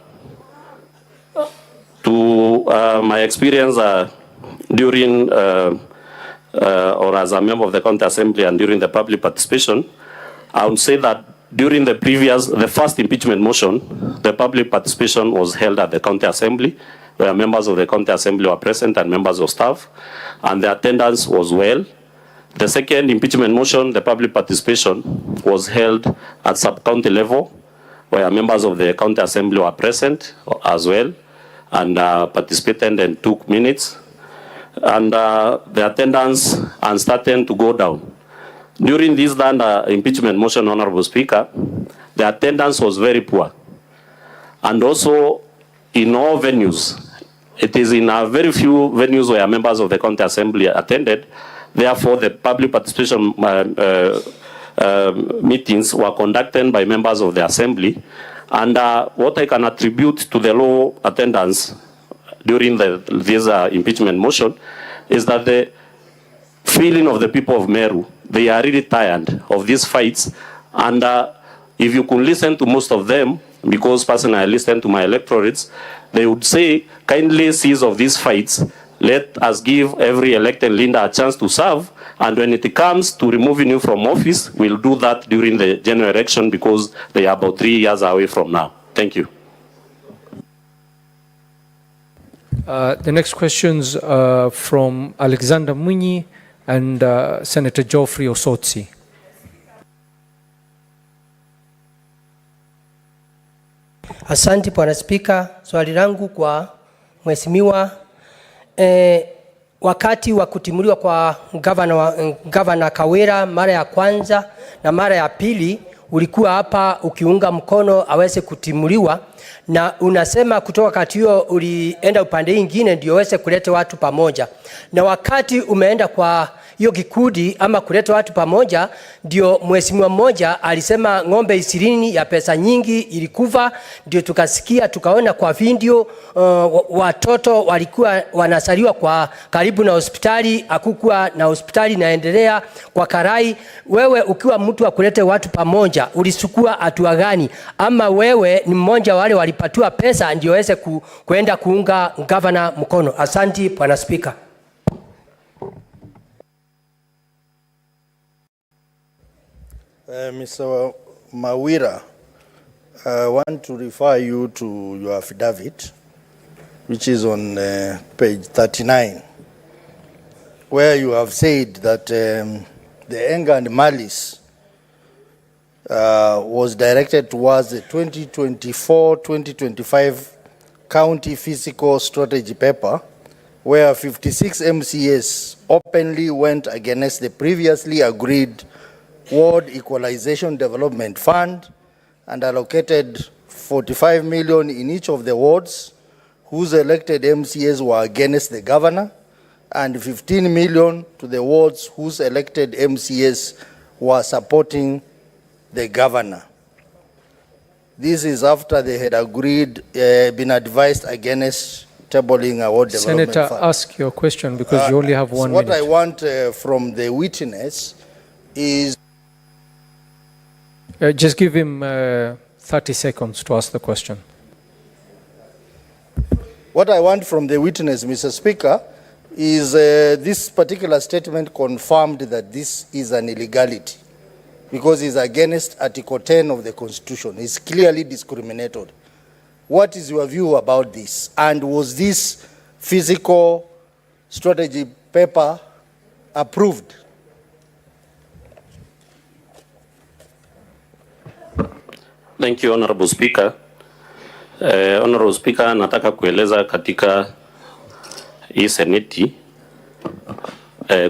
to my experience during or as a member of the County Assembly and during the public participation, I would say that during the first impeachment motion, the public participation was held at the County Assembly, where members of the County Assembly were present and members of staff, and the attendance was well. The second impeachment motion, the public participation was held at sub-county level, where members of the County Assembly were present as well, and participated and took minutes. And the attendance started to go down. During this impeachment motion, Honorable Speaker, the attendance was very poor. And also, in all venues, it is in very few venues where members of the County Assembly attended. Therefore, the public participation meetings were conducted by members of the Assembly. And what I can attribute to the low attendance during this impeachment motion is that the feeling of the people of Meru, they are really tired of these fights. And if you could listen to most of them, because personally I listen to my electorates, they would say, kindly cease of these fights. Let us give every elected leader a chance to serve. And when it comes to removing you from office, we'll do that during the general election because they are about 3 years away from now. Thank you. The next questions from Alexander Munyi and Senator Geoffrey Osotsi. Asante Bwana Spika, swali langu kwa mheshimiwa wakati wa kutimuliwa kwa gavana Kawira mara ya kwanza na mara ya pili ulikuwa hapa ukiunga mkono aweze kutimuliwa, na unasema kutoka wakati huo ulienda upande mwingine ndio aweze kuleta watu pamoja, na wakati umeenda kwa hiyo kikundi ama kuleta watu pamoja, ndio mheshimiwa mmoja alisema ng'ombe 20 ya pesa nyingi ilikufa. Ndio tukasikia tukaona kwa video watoto walikuwa wanasaliwa kwa karibu na hospitali, hakukuwa na hospitali inaendelea kwa Karai. Wewe ukiwa mtu wa kuleta watu pamoja, ulisukua hatua gani? Ama wewe ni mmoja wale walipatiwa pesa ndio waweze kuenda kuunga gavana mkono? Asante Bwana Spika. Mr. Mawira, I want to refer you to your affidavit, which is on page 39, where you have said that the anger and malice was directed towards the 2024-2025 county fiscal strategy paper, where 56 MCAs openly went against the previously agreed Ward Equalization Development Fund and allocated 45 million in each of the wards whose elected MCAs were against the governor, and 15 million to the wards whose elected MCAs were supporting the governor. This is after they had agreed, been advised against tabling a ward development Senator, fund. ask your question because you only have 1 minute. What I want from the witness is... just give him 30 seconds to ask the question. What I want from the witness, Mr. Speaker, is this particular statement confirmed that this is an illegality because it's against Article 10 of the Constitution. It's clearly discriminatory. What is your view about this? And was this physical strategy paper approved? Thank you, Honorable Speaker. Honorable Speaker, nataka kueleza katika hii seneti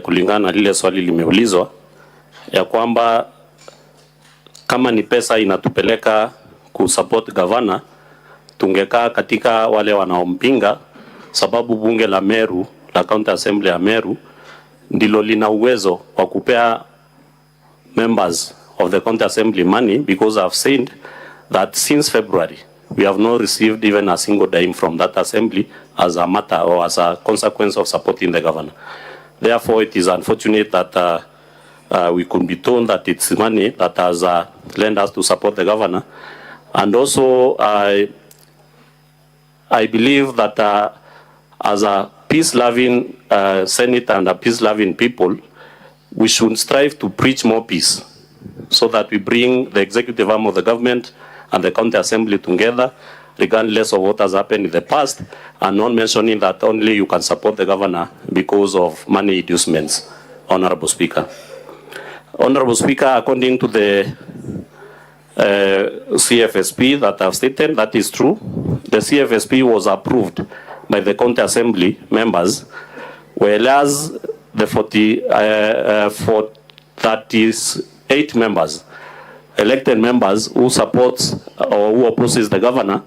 kulingana na lile swali limeulizwa ya kwamba kama ni pesa inatupeleka kusupport governor, tungekaa katika wale wanaompinga, sababu bunge la Meru, la County Assembly ya Meru, ndilo lina uwezo wa kupea members of the County Assembly money, because I've said that since February, we have not received even a single dime from that assembly as a matter or as a consequence of supporting the governor. Therefore, it is unfortunate that we could be told that it's money that has lent us to support the governor. And also, I believe that as a peace-loving Senate and a peace-loving people, we should strive to preach more peace, so that we bring the executive arm of the government and the county assembly together, regardless of what has happened in the past, and not mentioning that only you can support the governor because of money inducements. Honorable Speaker. Honorable Speaker, according to the CFSP that I've stated, that is true. The CFSP was approved by the county assembly members, whereas the 38 members, elected members who supports or who opposes the governor,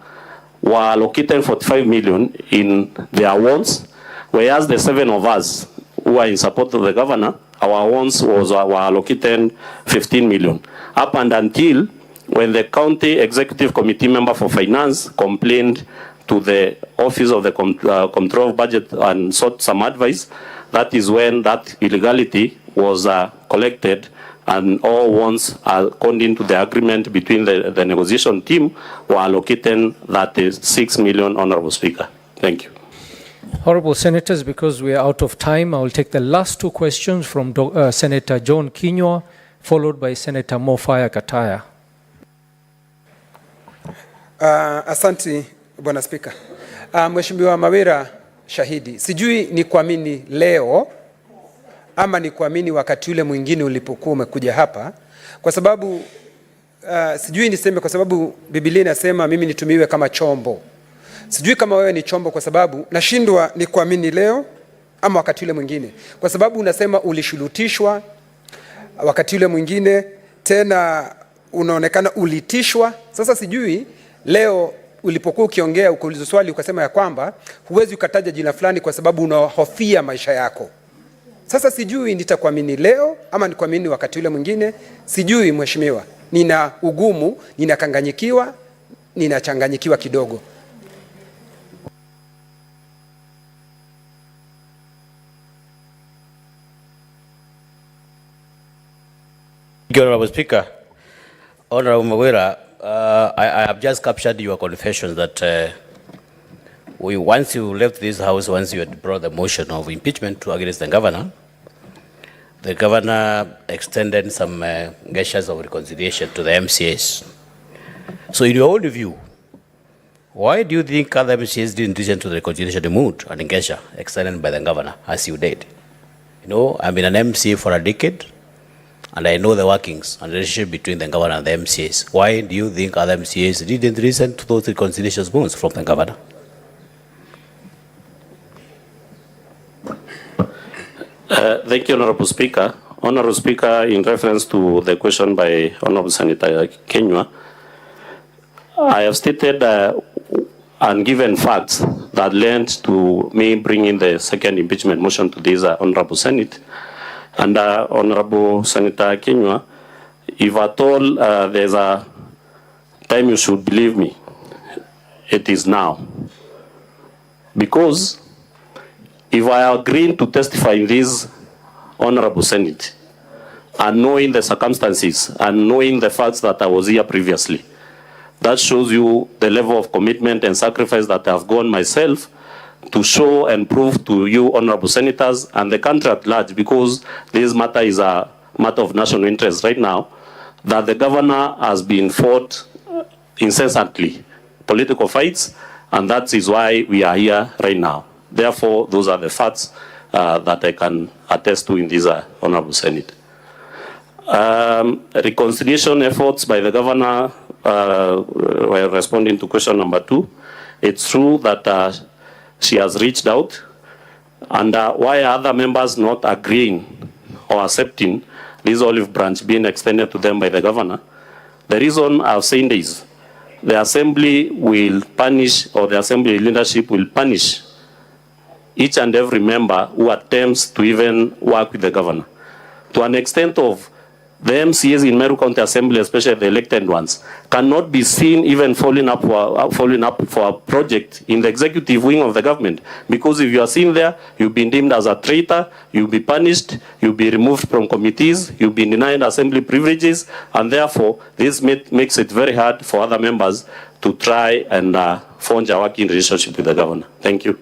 were allocated 45 million in their wards, whereas the 7 of us who are in support of the governor, our wards were allocated 15 million. Up and until when the county executive committee member for finance complained to the office of the control of budget and sought some advice, that is when that illegality was collected, and all ones, according to the agreement between the negotiation team, were allocated that is 6 million, Honorable Speaker. Thank you. Honorable Senators, because we are out of time, I will take the last 2 questions from Senator John Kinyua, followed by Senator Mofaya Kataya. Asante Bwana Spika. Mheshimiwa Mawira shahidi, sijui ni kuamini leo ama ni kuamini wakati ule mwingine ulipokuwa umekuja hapa, kwa sababu sijui niseme, kwa sababu Biblia inasema mimi nitumiwe kama chombo. Sijui kama wewe ni chombo, kwa sababu nashindwa ni kuamini leo ama wakati ule mwingine, kwa sababu unasema ulishurutishwa wakati ule mwingine, tena unaonekana ulitishwa. Sasa sijui leo ulipokuwa ukiongea ukaulizwa swali ukasema ya kwamba huwezi ukataja jina fulani kwa sababu unahofia maisha yako. Sasa sijui nitakuamini leo ama nikuamini wakati ule mwingine. Sijui mheshimiwa, nina ugumu, ninachanganyikiwa kidogo. Honorable Speaker, Honorable Mwangaza, I have just captured your confession that once you left this house, once you had brought the motion of impeachment against the governor extended some gestures of reconciliation to the MCAs. So in your own view, why do you think other MCAs didn't listen to the reconciliation mood and gesture extended by the governor as you did? You know, I've been an MCA for a decade, and I know the workings and the relationship between the governor and the MCAs. Why do you think other MCAs didn't listen to those reconciliation moves from the governor? Thank you, Honorable Speaker. Honorable Speaker, in reference to the question by Honorable Senator Kenywa, I have stated and given facts that led to me bringing the second impeachment motion to this Honorable Senate. And Honorable Senator Kenywa, if at all there's a time you should believe me, it is now. Because if I agree to testify in this Honorable Senate, and knowing the circumstances and knowing the facts that I was here previously, that shows you the level of commitment and sacrifice that I have gone myself to show and prove to you, honorable senators, and the country at large, because this matter is a matter of national interest right now, that the governor has been fought incessantly, political fights, and that is why we are here right now. Therefore, those are the facts that I can attest to in this honorable Senate. Reconciliation efforts by the governor, while responding to question number 2, it's true that she has reached out, and why are other members not agreeing or accepting this olive branch being extended to them by the governor? The reason I've saying is the assembly will punish, or the assembly leadership will punish each and every member who attempts to even work with the governor, to an extent of the MCAs in Meru County Assembly, especially the elected ones, cannot be seen even following up for a project in the executive wing of the government. Because if you are seen there, you've been deemed as a traitor, you'll be punished, you'll be removed from committees, you'll be denied assembly privileges, and therefore this makes it very hard for other members to try and forge a working relationship with the governor. Thank you.